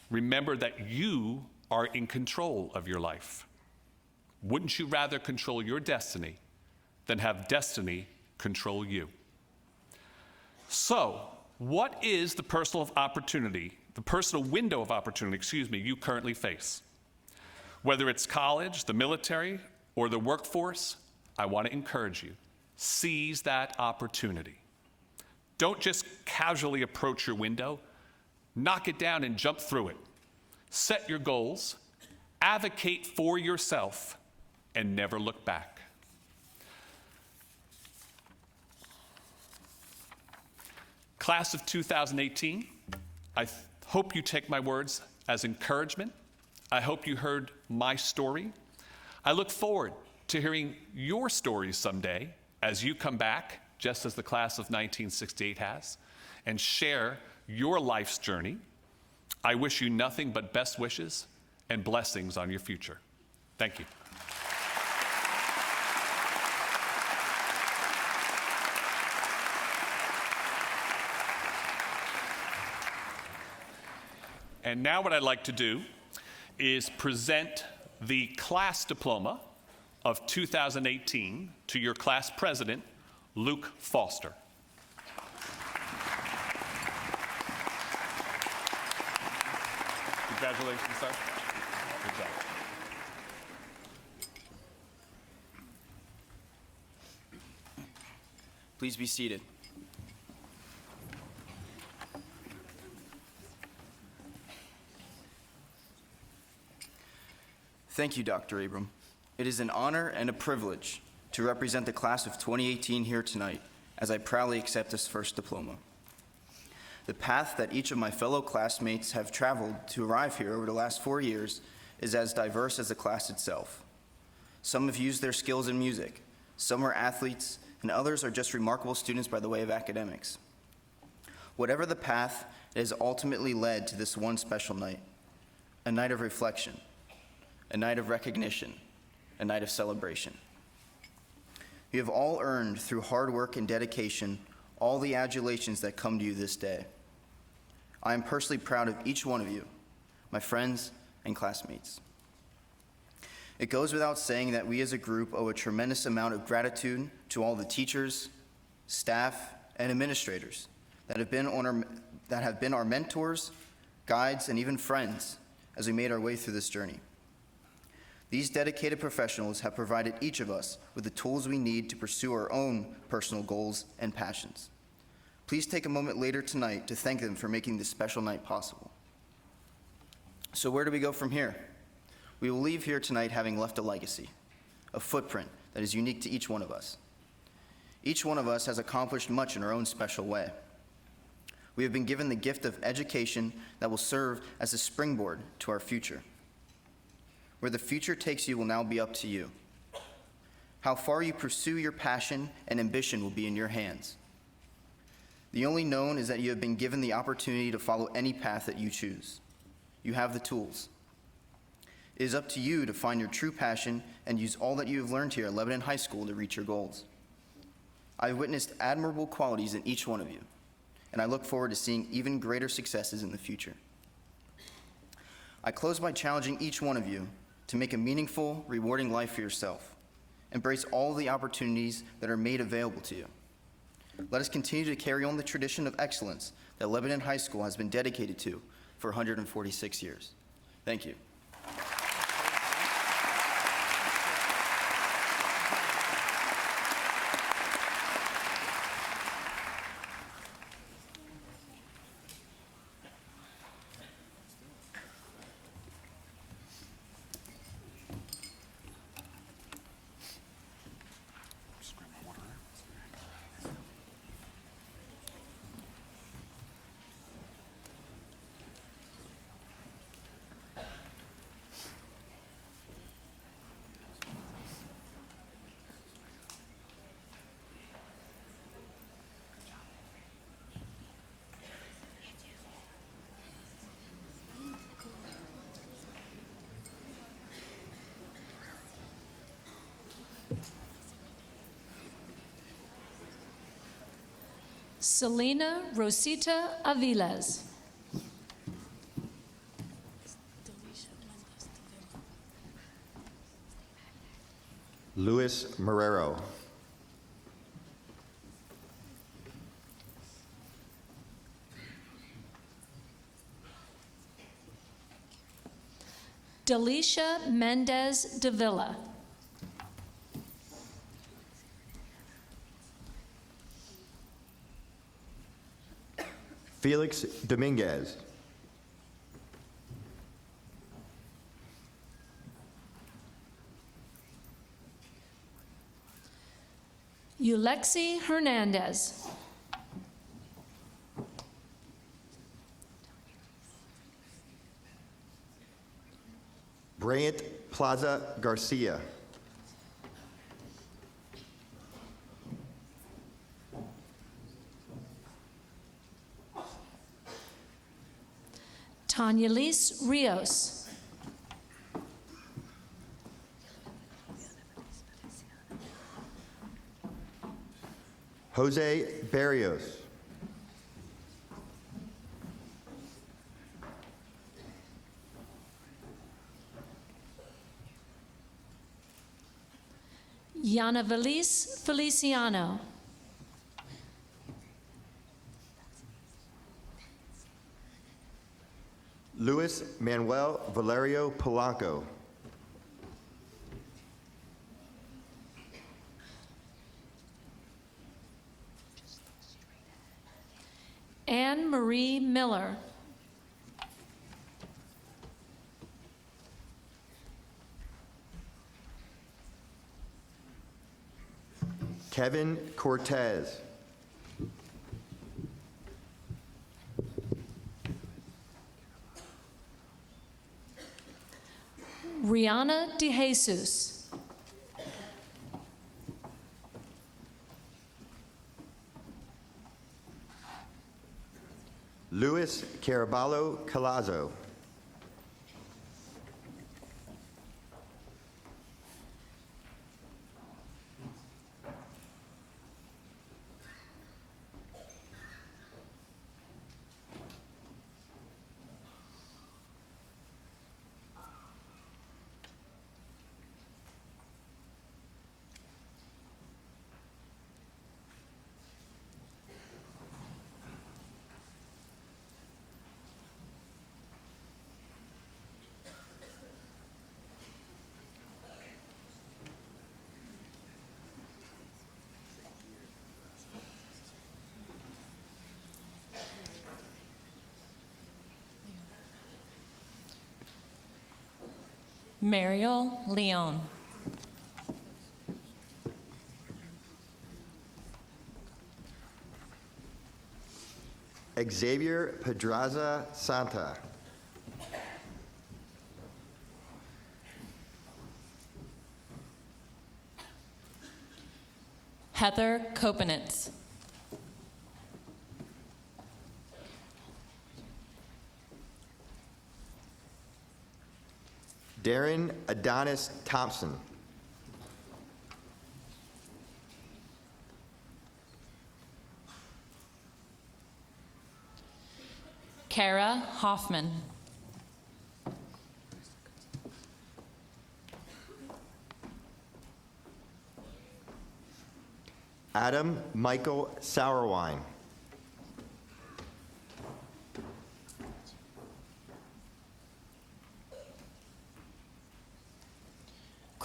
remember that you are in control of your life. Wouldn't you rather control your destiny than have destiny control you? So, what is the personal window of opportunity, you currently face? Whether it's college, the military, or the workforce, I want to encourage you, seize that opportunity. Don't just casually approach your window, knock it down and jump through it. Set your goals, advocate for yourself, and never look back. Class of 2018, I hope you take my words as encouragement. I hope you heard my story. I look forward to hearing your stories someday as you come back, just as the class of 1968 has, and share your life's journey. I wish you nothing but best wishes and blessings on your future. Thank you. And now what I'd like to do is present the class diploma of 2018 to your class president, Luke Foster. Congratulations, sir. Good job. Please be seated. Thank you, Dr. Abram. It is an honor and a privilege to represent the class of 2018 here tonight as I proudly accept this first diploma. The path that each of my fellow classmates have traveled to arrive here over the last 4 years is as diverse as the class itself. Some have used their skills in music, some are athletes, and others are just remarkable students by the way of academics. Whatever the path, it has ultimately led to this one special night, a night of reflection, a night of recognition, a night of celebration. You have all earned through hard work and dedication all the adulations that come to you this day. I am personally proud of each one of you, my friends and classmates. It goes without saying that we as a group owe a tremendous amount of gratitude to all the teachers, staff, and administrators that have been our mentors, guides, and even friends as we made our way through this journey. These dedicated professionals have provided each of us with the tools we need to pursue our own personal goals and passions. Please take a moment later tonight to thank them for making this special night possible. So where do we go from here? We will leave here tonight having left a legacy, a footprint that is unique to each one of us. Each one of us has accomplished much in our own special way. We have been given the gift of education that will serve as a springboard to our future. Where the future takes you will now be up to you. How far you pursue your passion and ambition will be in your hands. The only known is that you have been given the opportunity to follow any path that you choose. You have the tools. It is up to you to find your true passion and use all that you have learned here at Lebanon High School to reach your goals. I have witnessed admirable qualities in each one of you, and I look forward to seeing even greater successes in the future. I close by challenging each one of you to make a meaningful, rewarding life for yourself. Embrace all the opportunities that are made available to you. Let us continue to carry on the tradition of excellence that Lebanon High School has been dedicated to for 146 years. Thank you. Selena Rosita Aviles. Luis Marrero. Delisha Mendez de Villa. Felix Dominguez. Ulexi Hernandez. Bryant Plaza Garcia. Tanyalise Rios. Jose Barrios. Yana Valise Feliciano. Luis Manuel Valerio Polanco. Anne Marie Miller. Kevin Cortez. Eliana de Jesus. Luis Caraballo Calazo. Mariel Leon. Xavier Pedraza Santa. Heather Kopenitz. Darren Adonis Thompson. Kara Hoffman. Adam Michael Sauerwein.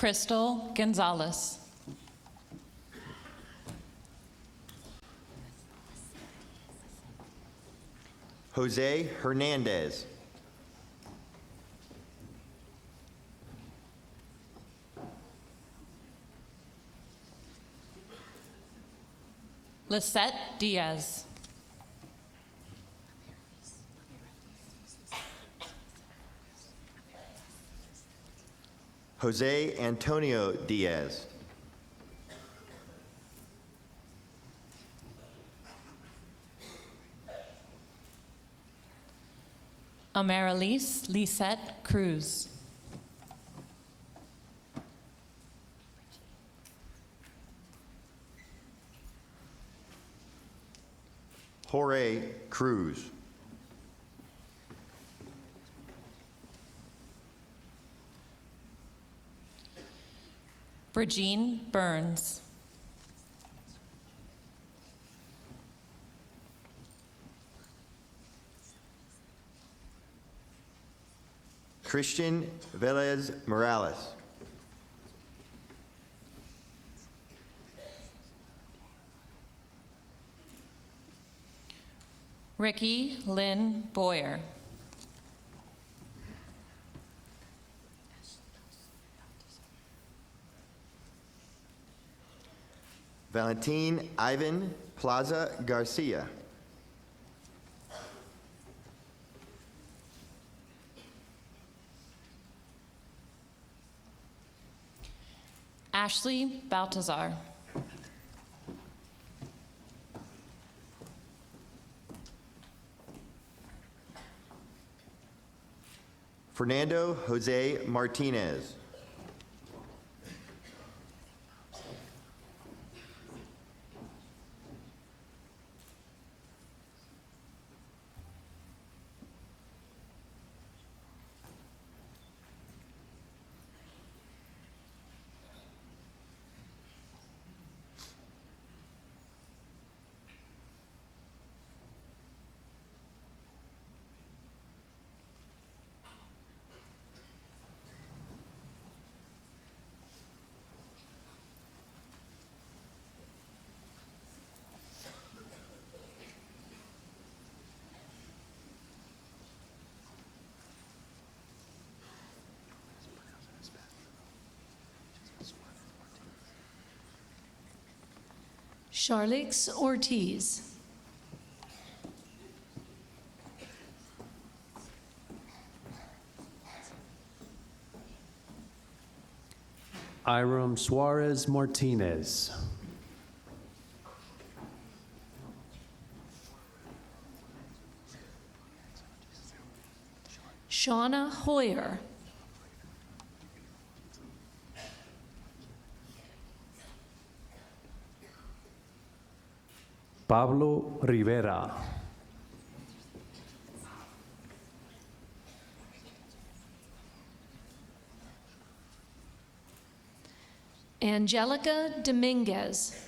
Crystal Gonzalez. Jose Hernandez. Lisette Diaz. Jose Antonio Diaz. Amaryllis Lisette Cruz. Jorge Cruz. Regine Burns. Christian Velez Morales. Ricky Lynn Boyer. Valentin Ivan Plaza Garcia. Ashley Baltazar. Fernando Jose Martinez. Charlix Ortiz. Iram Suarez Martinez. Shauna Hoyer. Pablo Rivera. Angelica Dominguez.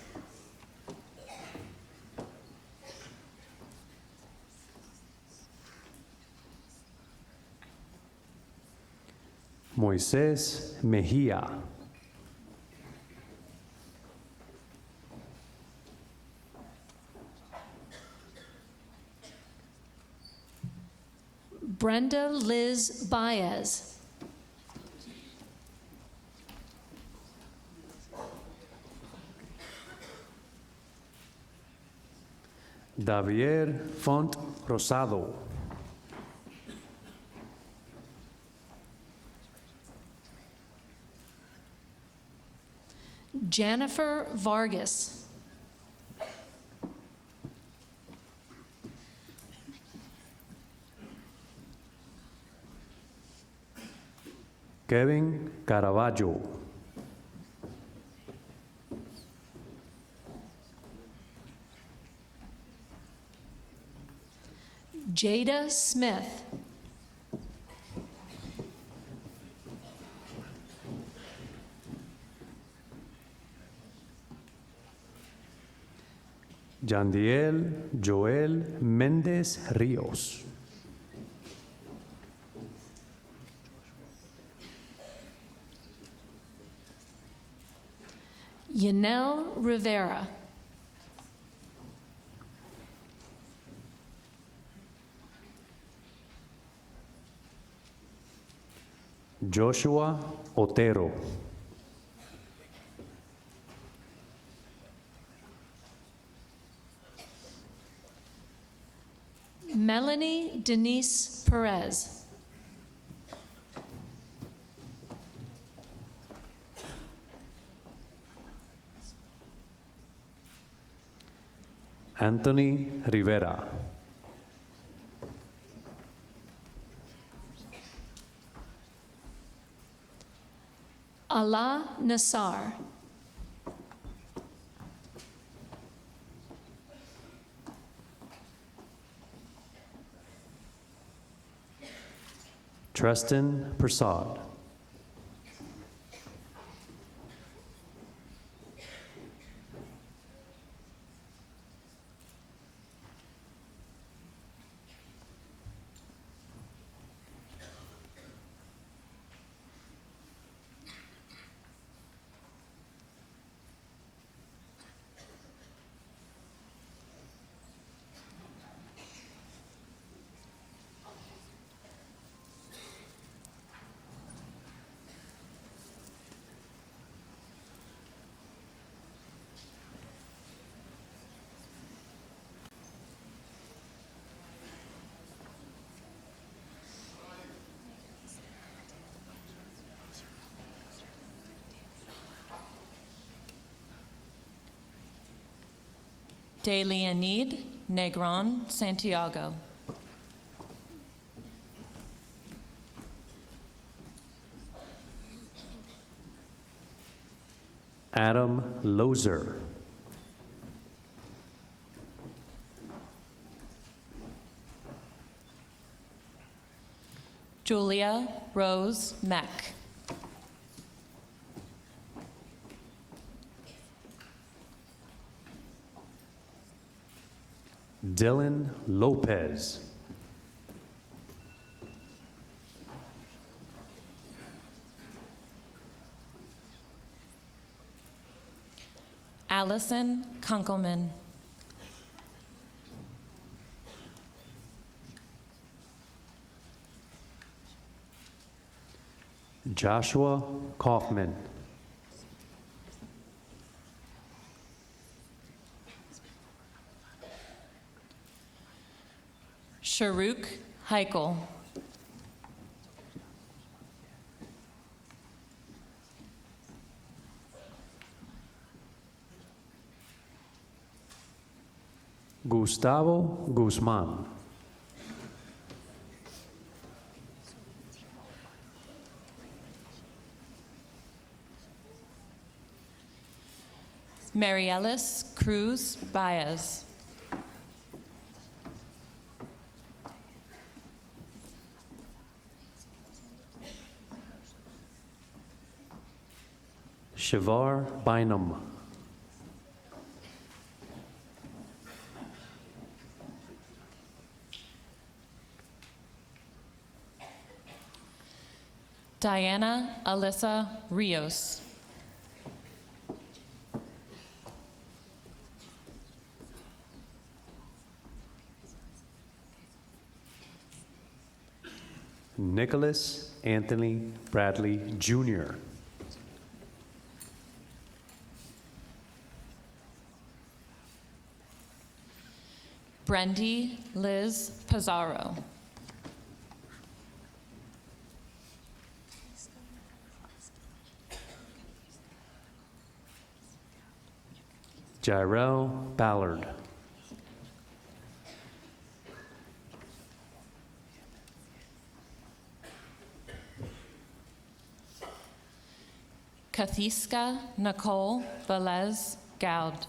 Moisés Mejía. Brenda Liz Baez. Davier Font Rosado. Jennifer Vargas. Kevin Caravaggio. Jada Smith. Yandiel Joel Méndez Ríos. Yanel Rivera. Joshua Otero. Melanie Denise Perez. Anthony Rivera. Ala Nassar. Tristan Prasad. De Leonid Negron Santiago. Adam Lozer. Julia Rose Mack. Dylan Lopez. Allison Kunkelman. Joshua Kaufman. Sharuk Heikel. Gustavo Guzmán. Marielis Cruz Baez. Shavar Bynum. Diana Alyssa Rios. Nicholas Anthony Bradley Jr. Brendy Liz Pizarro. Jairel Ballard. Kathiska Nicole Velez Gaud.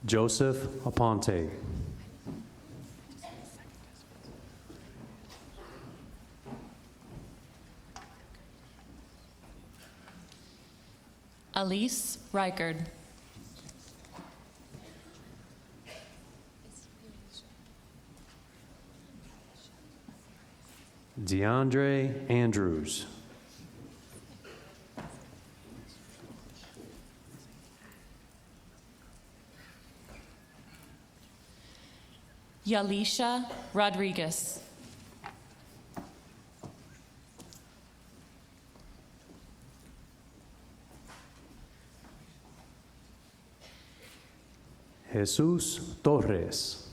Joseph Aponte. Elise Reichard. DeAndre Andrews. Yalisha Rodriguez. Jesus Torres.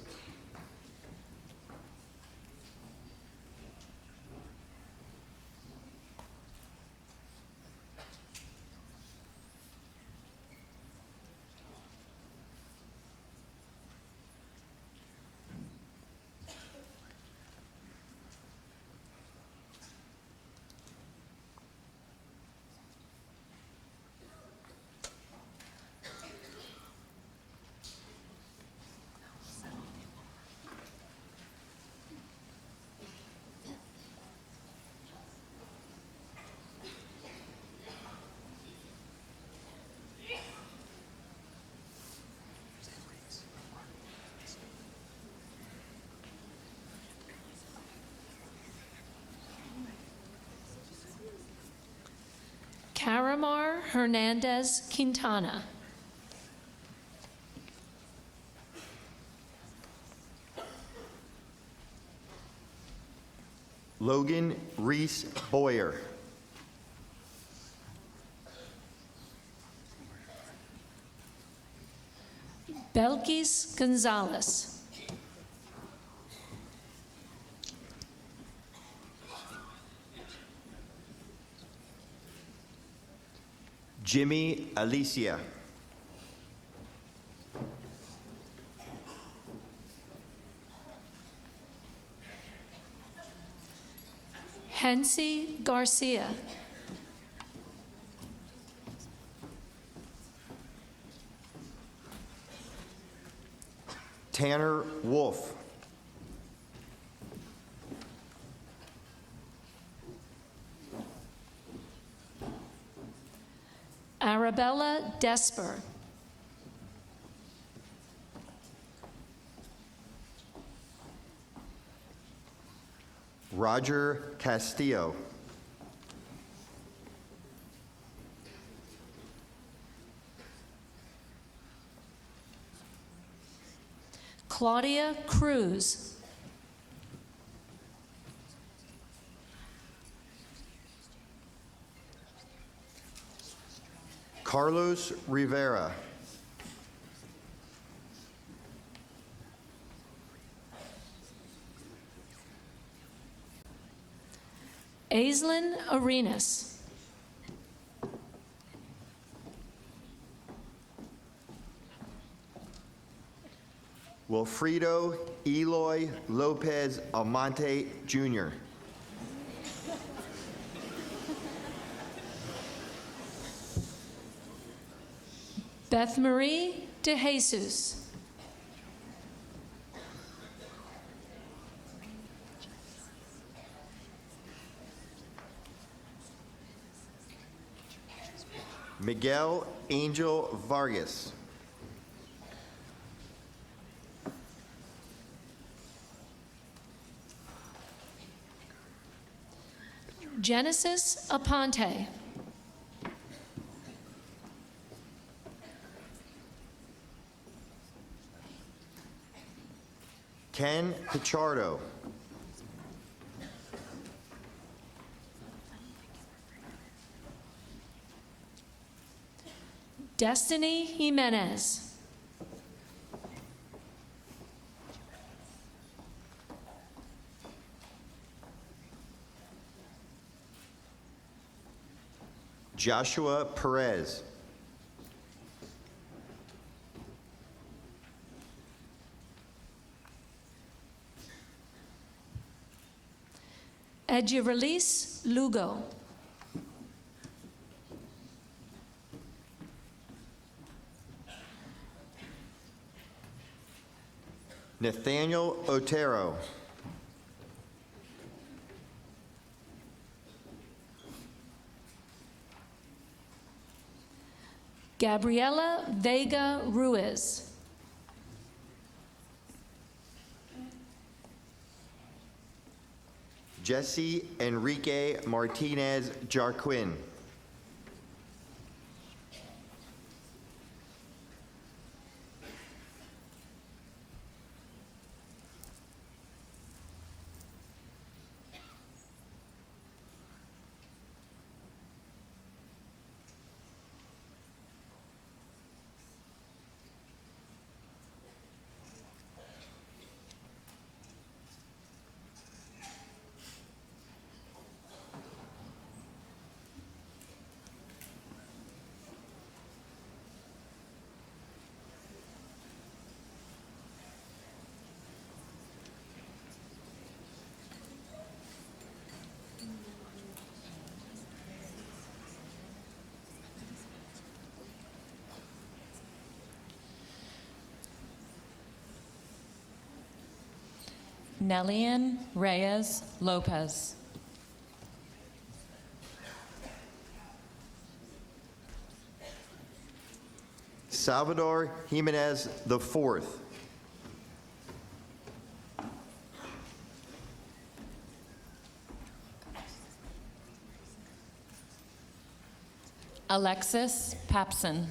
Caramar Hernandez Quintana. Logan Reese Boyer. Belkis Gonzalez. Jimmy Alicia. Hensi Garcia. Tanner Wolf. Arabella Desper. Roger Castillo. Claudia Cruz. Carlos Rivera. Aislinn Arenas. Wilfredo Eloy Lopez Almonte Jr. Beth Marie De Jesus. Miguel Angel Vargas. Genesis Aponte. Ken Pichardo. Destiny Jimenez. Joshua Perez. Edureliz Lugo. Nathaniel Otero. Gabriela Vega Ruiz. Jesse Enrique Martinez Jarquin. Nelian Reyes Lopez. Salvador Jimenez IV. Alexis Papson.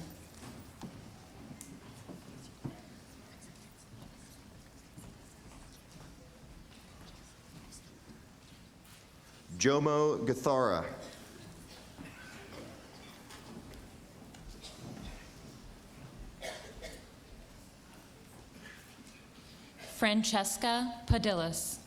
Jomo Gathara. Francesca Padillas.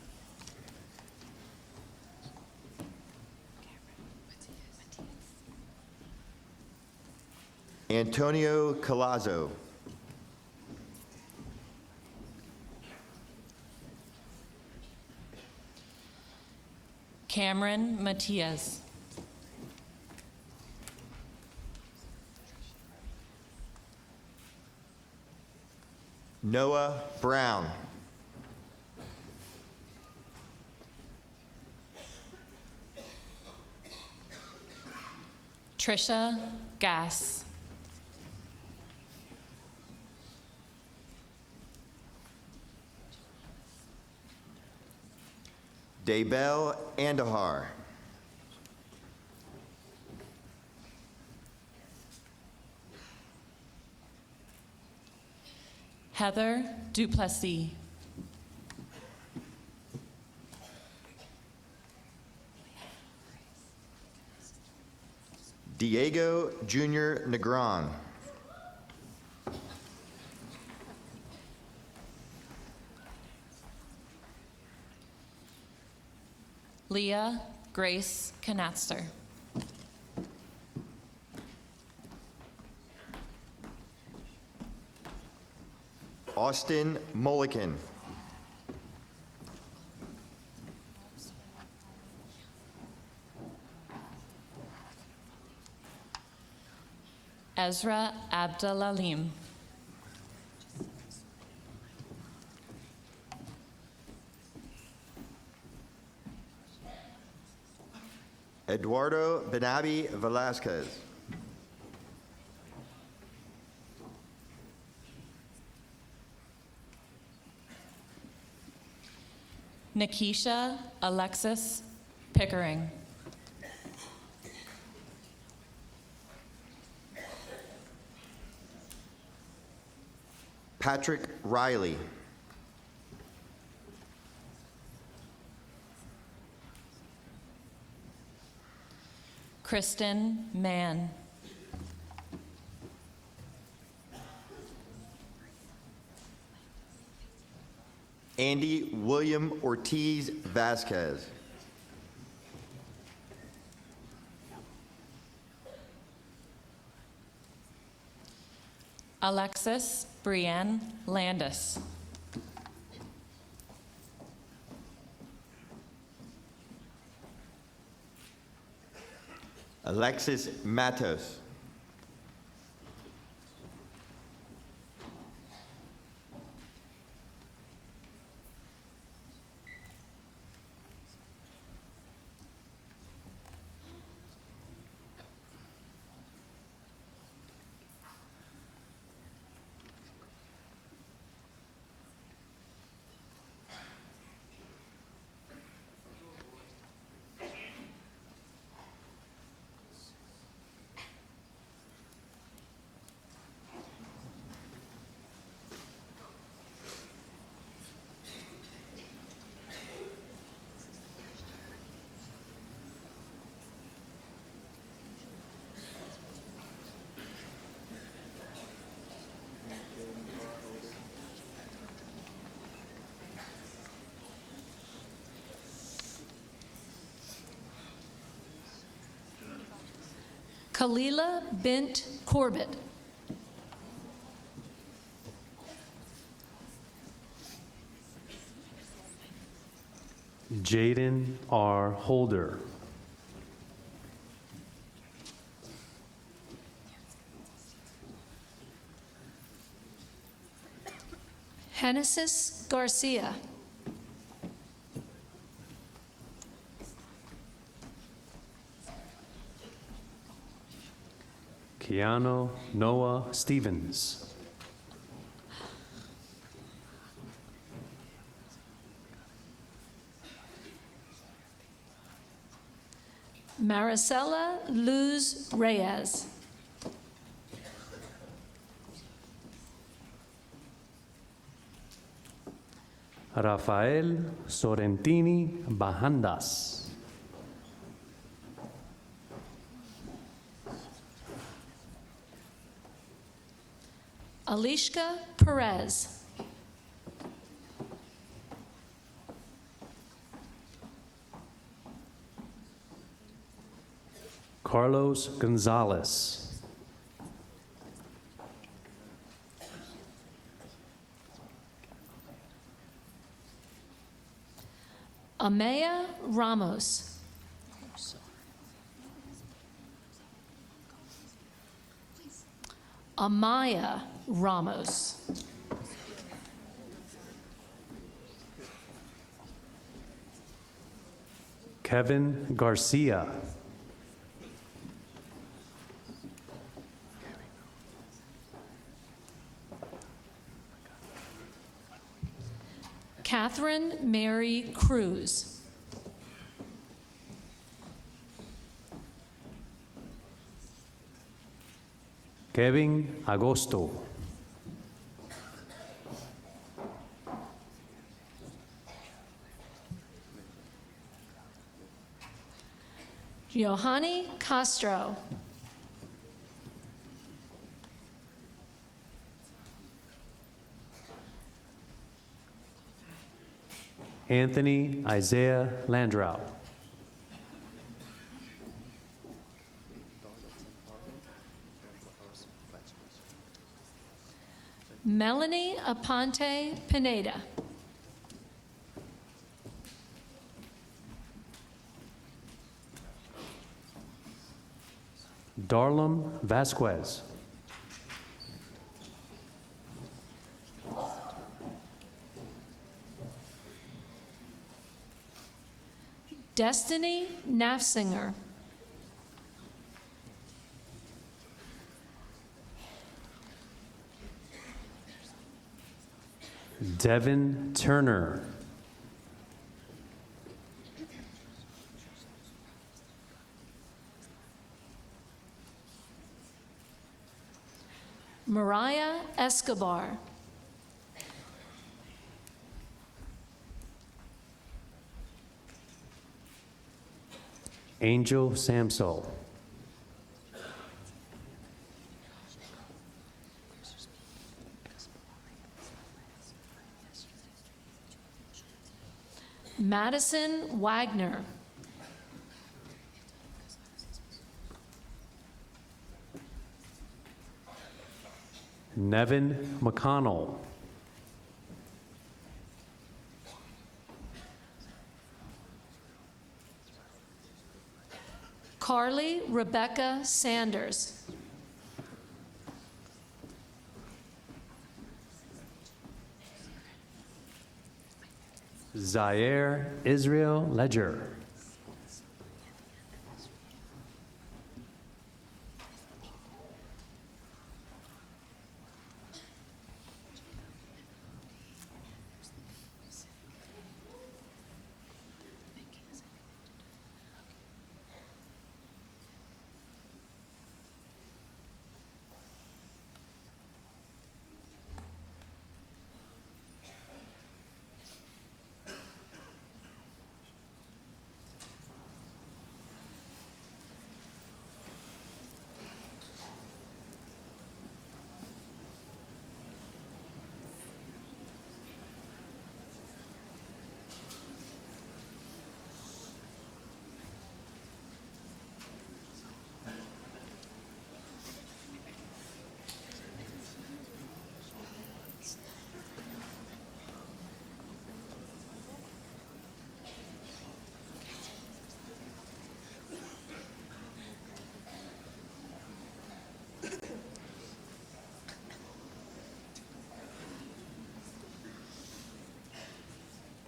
Antonio Colazo. Cameron Matias. Noah Brown. Trisha Gass. Daybell Andahar. Heather Duplessis. Diego Jr. Negron. Leah Grace Knatster. Austin Mulliken. Ezra Abdalalim. Eduardo Benabi Velasquez. Nikisha Alexis Pickering. Patrick Riley. Kristen Mann. Andy William Ortiz Vasquez. Alexis Brienne Landis. Alexis Matos. Kalila Bint Corbett. Jaden R. Holder. Genesis Garcia. Keanu Noah Stevens. Maricela Luz Reyes. Rafael Sorrentini Bajandas. Alishka Perez. Carlos Gonzalez. Amaya Ramos. Amaya Ramos. Kevin Garcia. Catherine Mary Cruz. Kevin Agosto. Johanny Castro. Anthony Isaiah Landrau. Melanie Aponte Pineda. Darlem Vasquez. Destiny Nafsinger. Devin Turner. Mariah Escobar. Angel Samsel. Madison Wagner. Nevin McConnell. Carly Rebecca Sanders. Zaire Israel Ledger.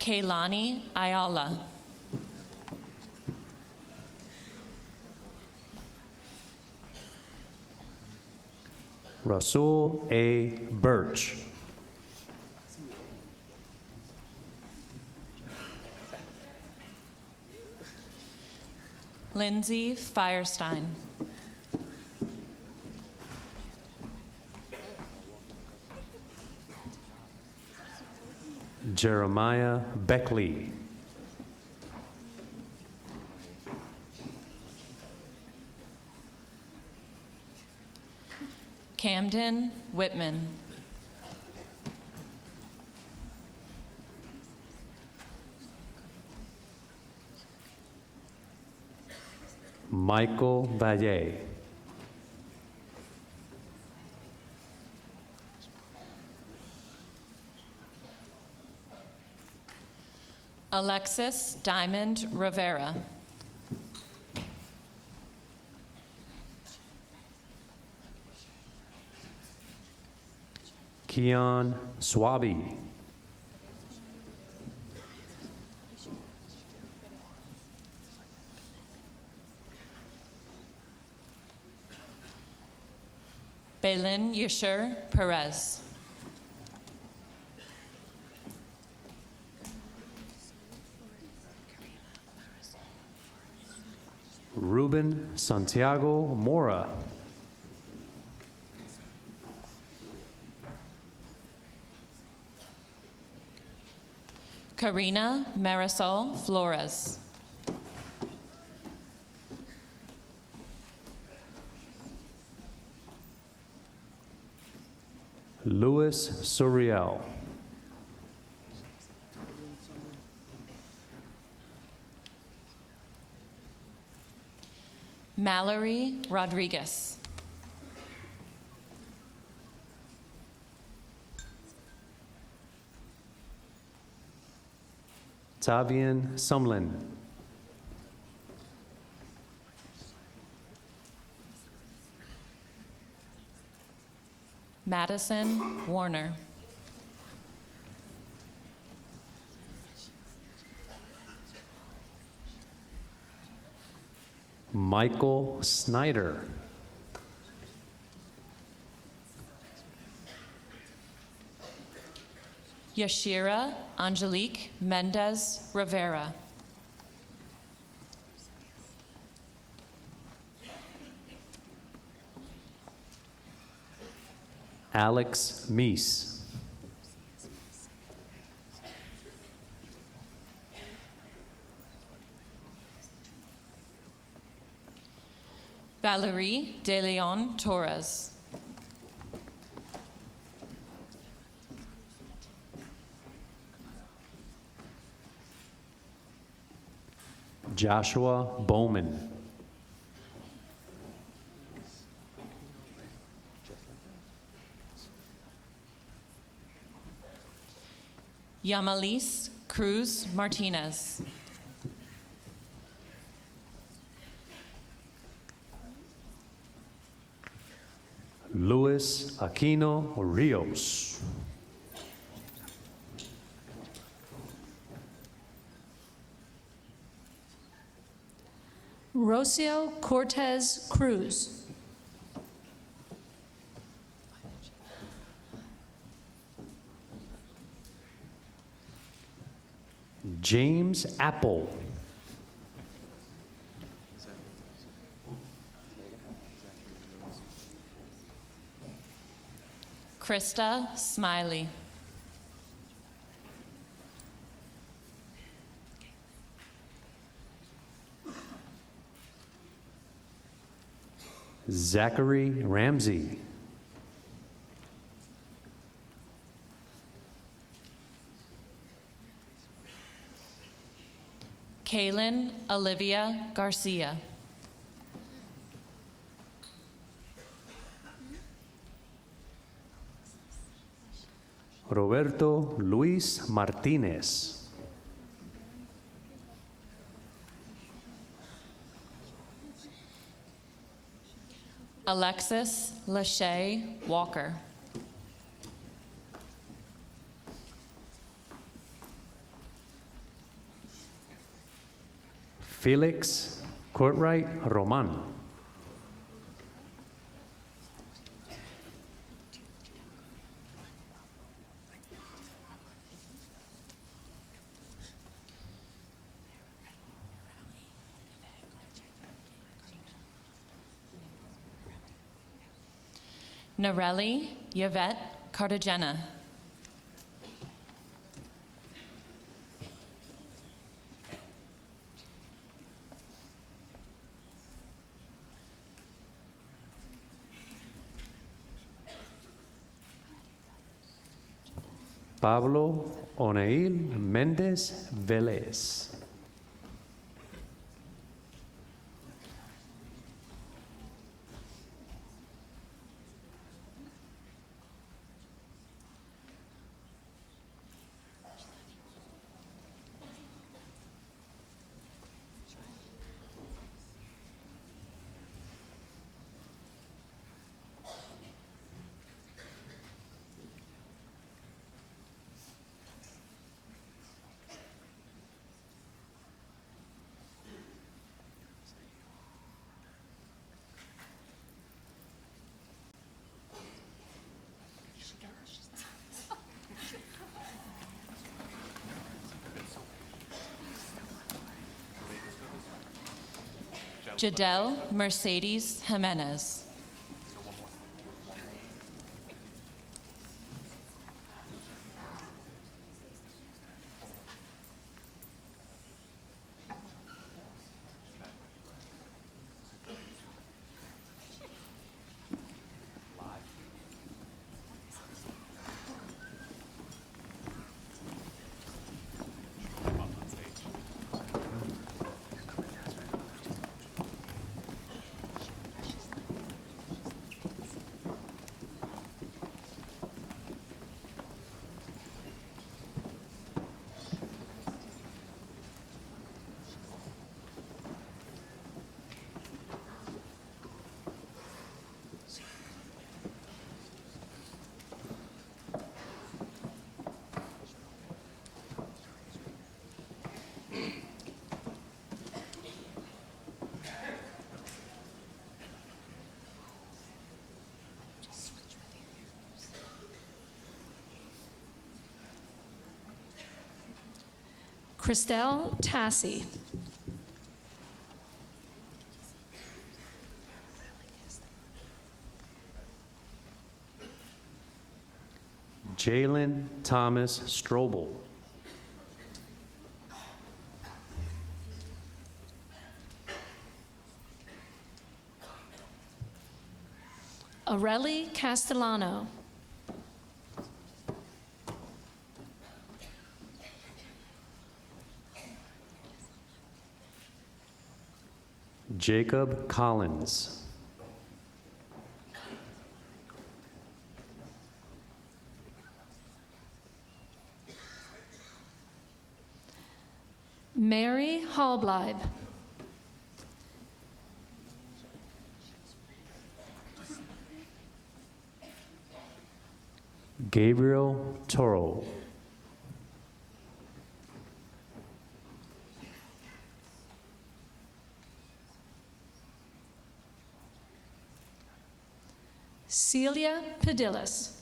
Kaylani Ayala. Rasul A. Birch. Lindsay Firestein. Jeremiah Beckley. Camden Whitman. Michael Valle. Alexis Diamond Rivera. Keon Swaby. Baylin Yashur Perez. Ruben Santiago Mora. Karina Marisol Flores. Louis Suriel. Mallory Rodriguez. Tavian Sumlin. Madison Warner. Michael Snyder. Yashira Angelique Mendez Rivera. Alex Meese. Valerie De Leon Torres. Joshua Bowman. Yamalis Cruz Martinez. Luis Aquino Rios. Rocio Cortez Cruz. James Apple. Krista Smiley. Zachary Ramsey. Kaylin Olivia Garcia. Roberto Luis Martinez. Alexis Lachey Walker. Felix Courtright Roman. Narelli Yvette Cartagena. Pablo Oneil Méndez Vélez. Jadel Mercedes Jimenez. Christelle Tassi. Jalen Thomas Strobel. Areli Castellano. Jacob Collins. Mary Hallbleib. Gabriel Toro. Celia Padillas.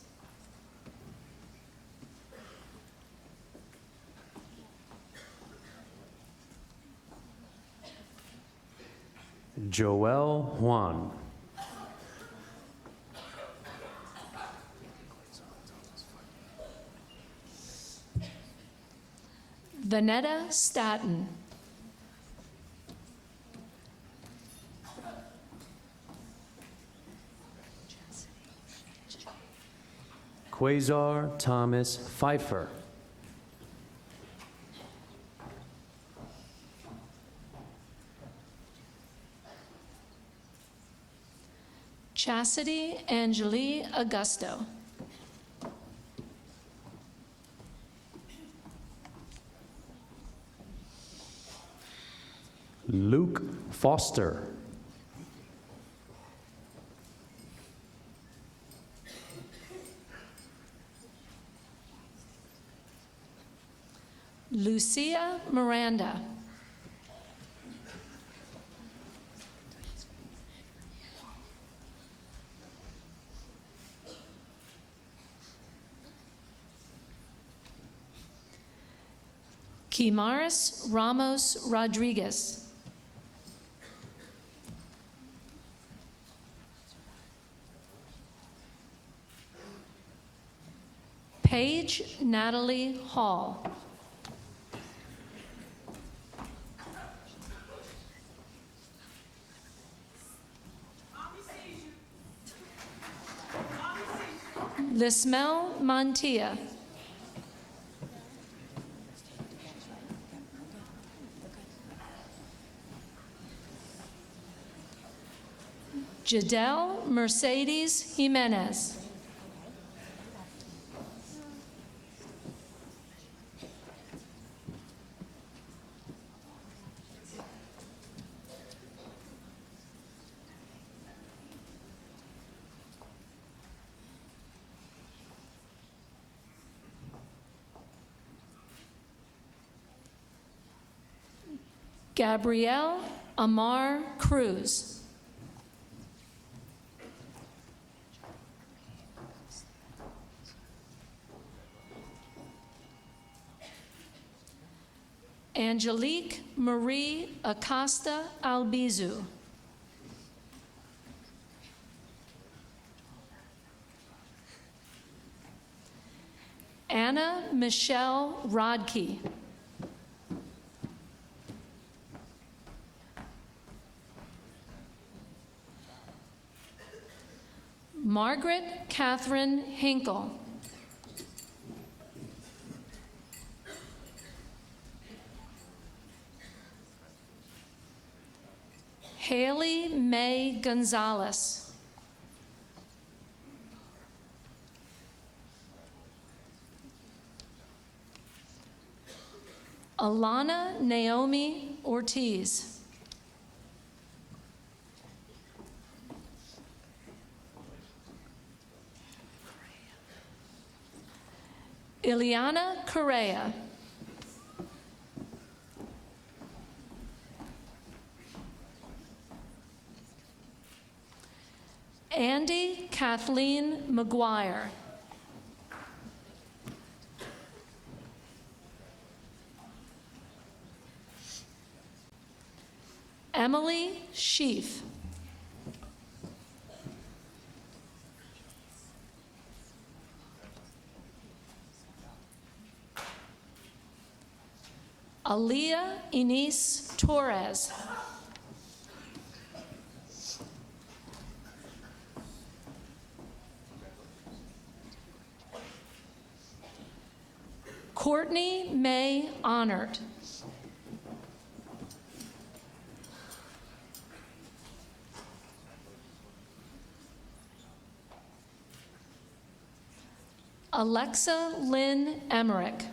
Joel Juan. Vanetta Staton. Quasar Thomas Pfeiffer. Chastity Angeli Augusto. Luke Foster. Lucia Miranda. Kimaris Ramos Rodriguez. Paige Natalie Hall. Lismel Montilla. Jadel Mercedes Jimenez. Gabrielle Amar Cruz. Angelique Marie Acosta Albizu. Anna Michelle Rodkey. Margaret Catherine Hinkle. Haley May Gonzalez. Alana Naomi Ortiz. Ileana Correa. Andy Kathleen McGuire. Emily Sheaf. Aaliyah Inez Torres. Courtney May Honored. Alexa Lynn Emmerich.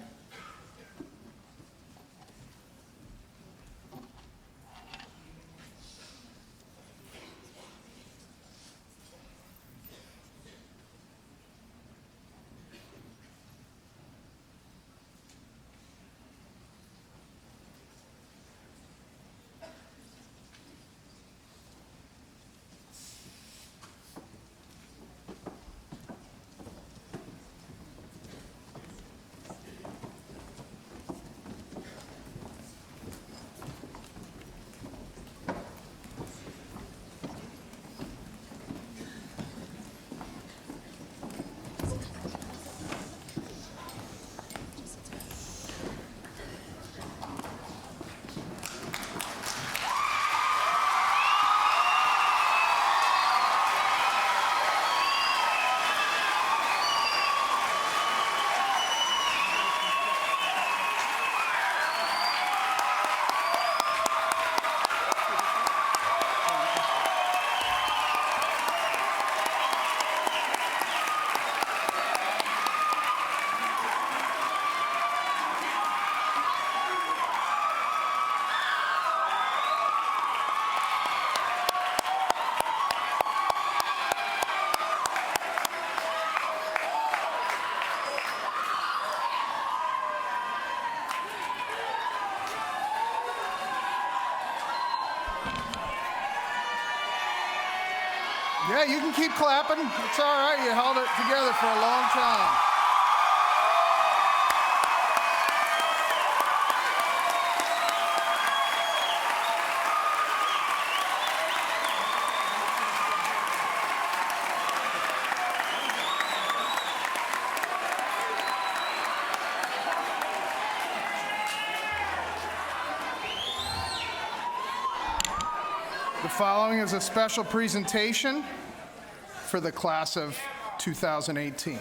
Yeah, you can keep clapping. It's all right. You held it together for a long time. The following is a special presentation for the class of 2018.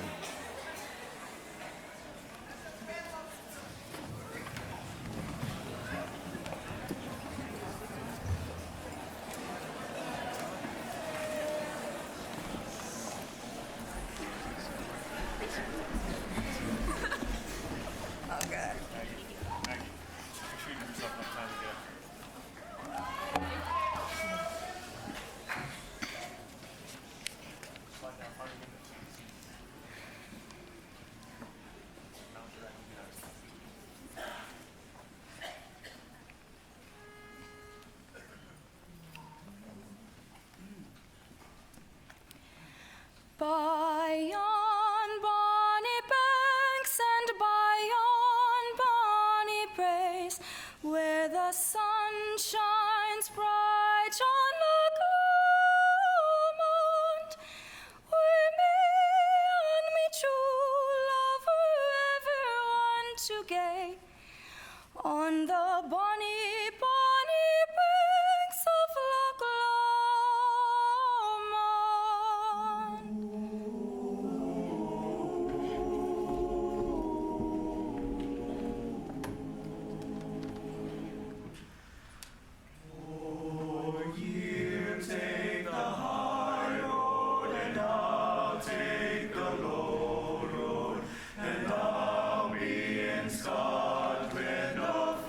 By yon bonny banks and by yon bonny braes, where the sun shines bright on the Glomond, where me and me true love were ever one to gay, on the bonny, bonny banks of Loch Lomond. Scotland of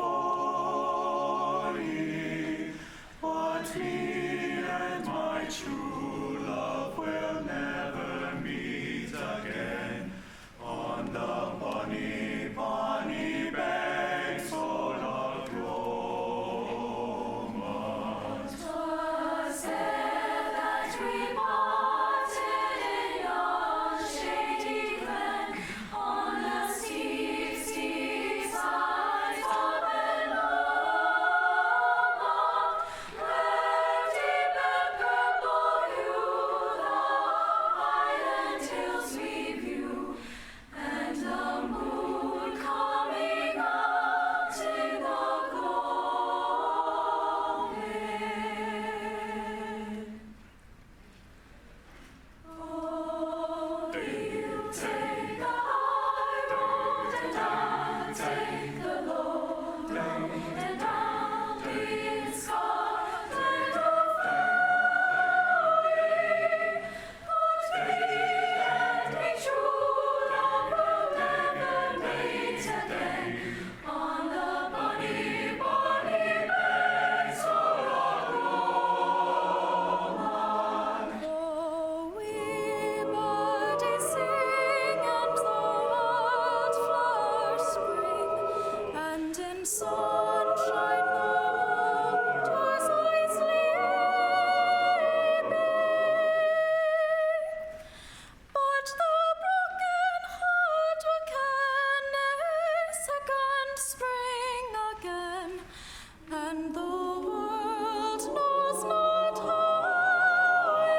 sunshine loved as I sleep. But the broken heart can a second spring again, and the world knows not how I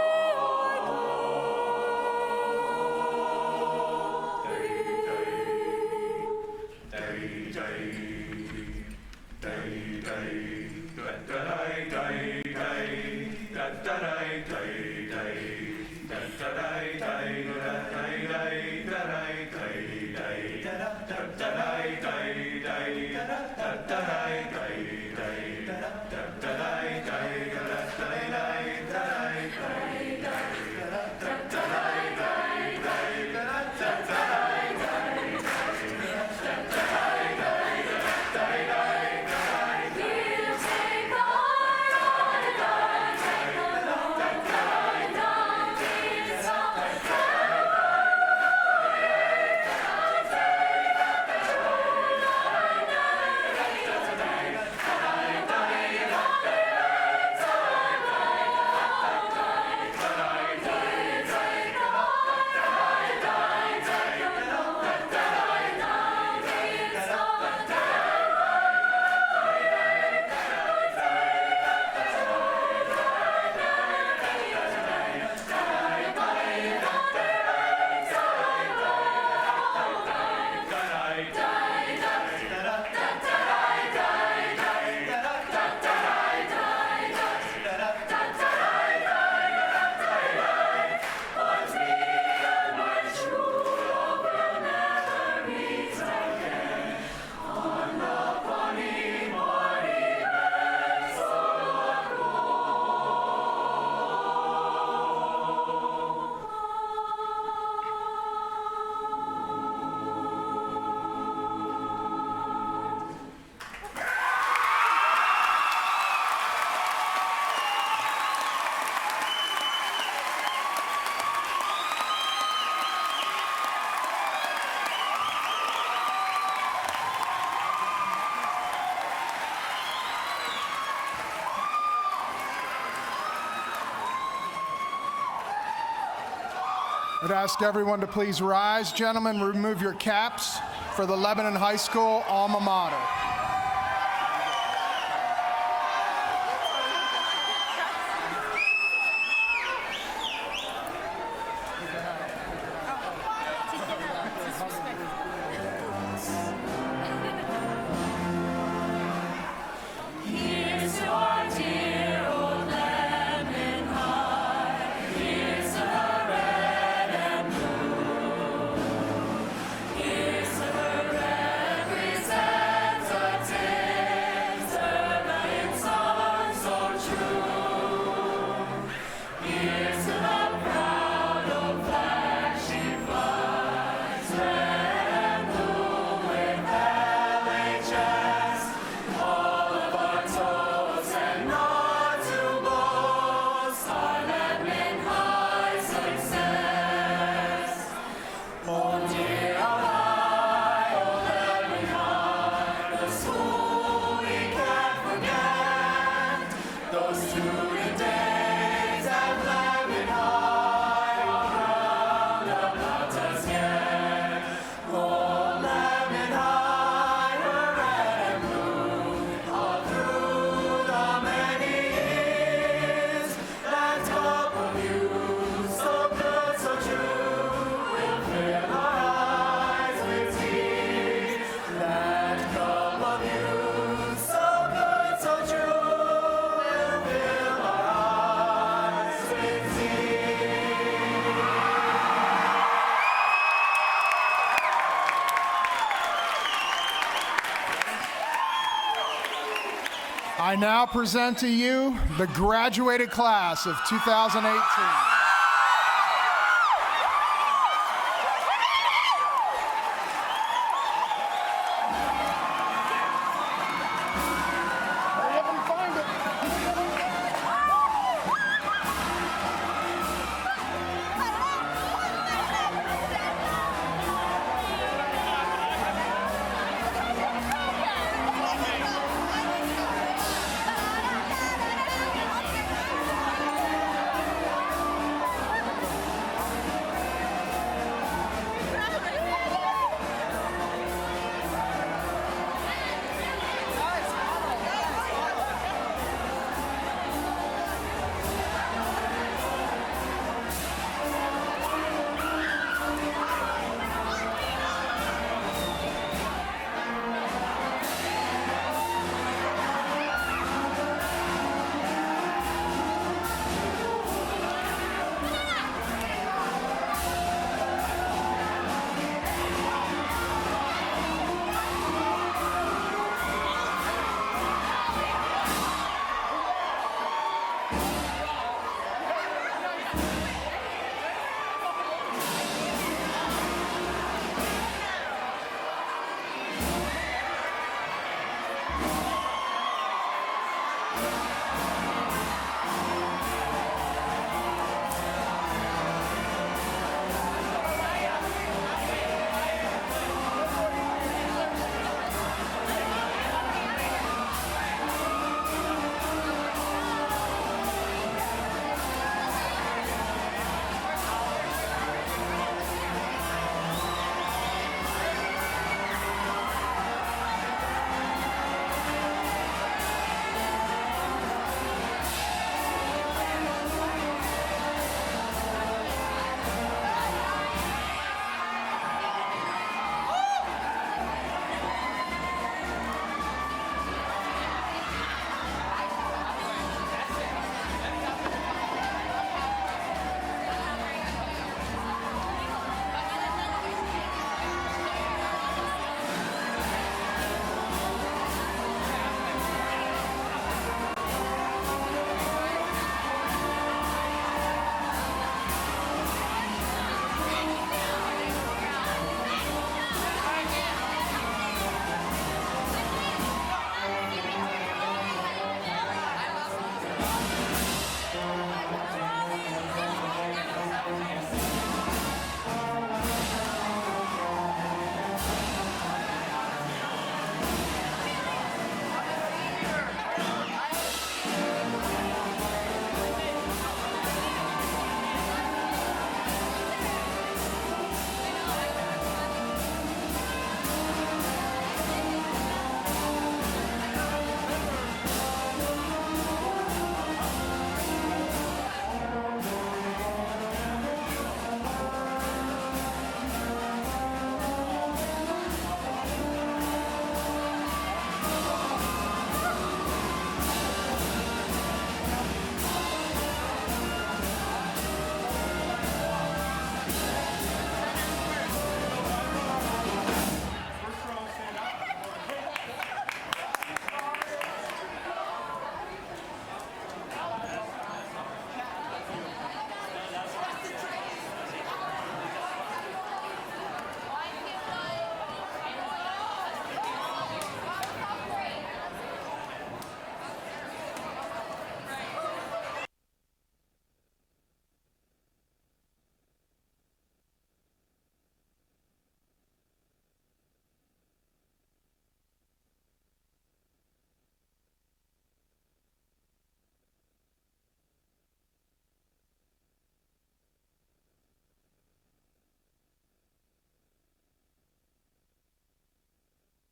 I'd ask everyone to please rise. Gentlemen, remove your caps for the Lebanon High School alma mater. Here's your dear old Lebanon High. Here's her red and blue. Here's her representative, serving song so true. Here's to the proud old flag she flies, red and blue with LHS. All of our toes and not to boast our Lebanon High success. Oh dear, oh Lebanon High, the school we can't forget. Those student days at Lebanon High are round about us yet. Oh Lebanon High, her red and blue, all through the many years. That cup of you, so good, so true, will fill our eyes with tears. That cup of you, so good, so true, will fill our eyes with tears. I now present to you the graduated class of 2018. Lord.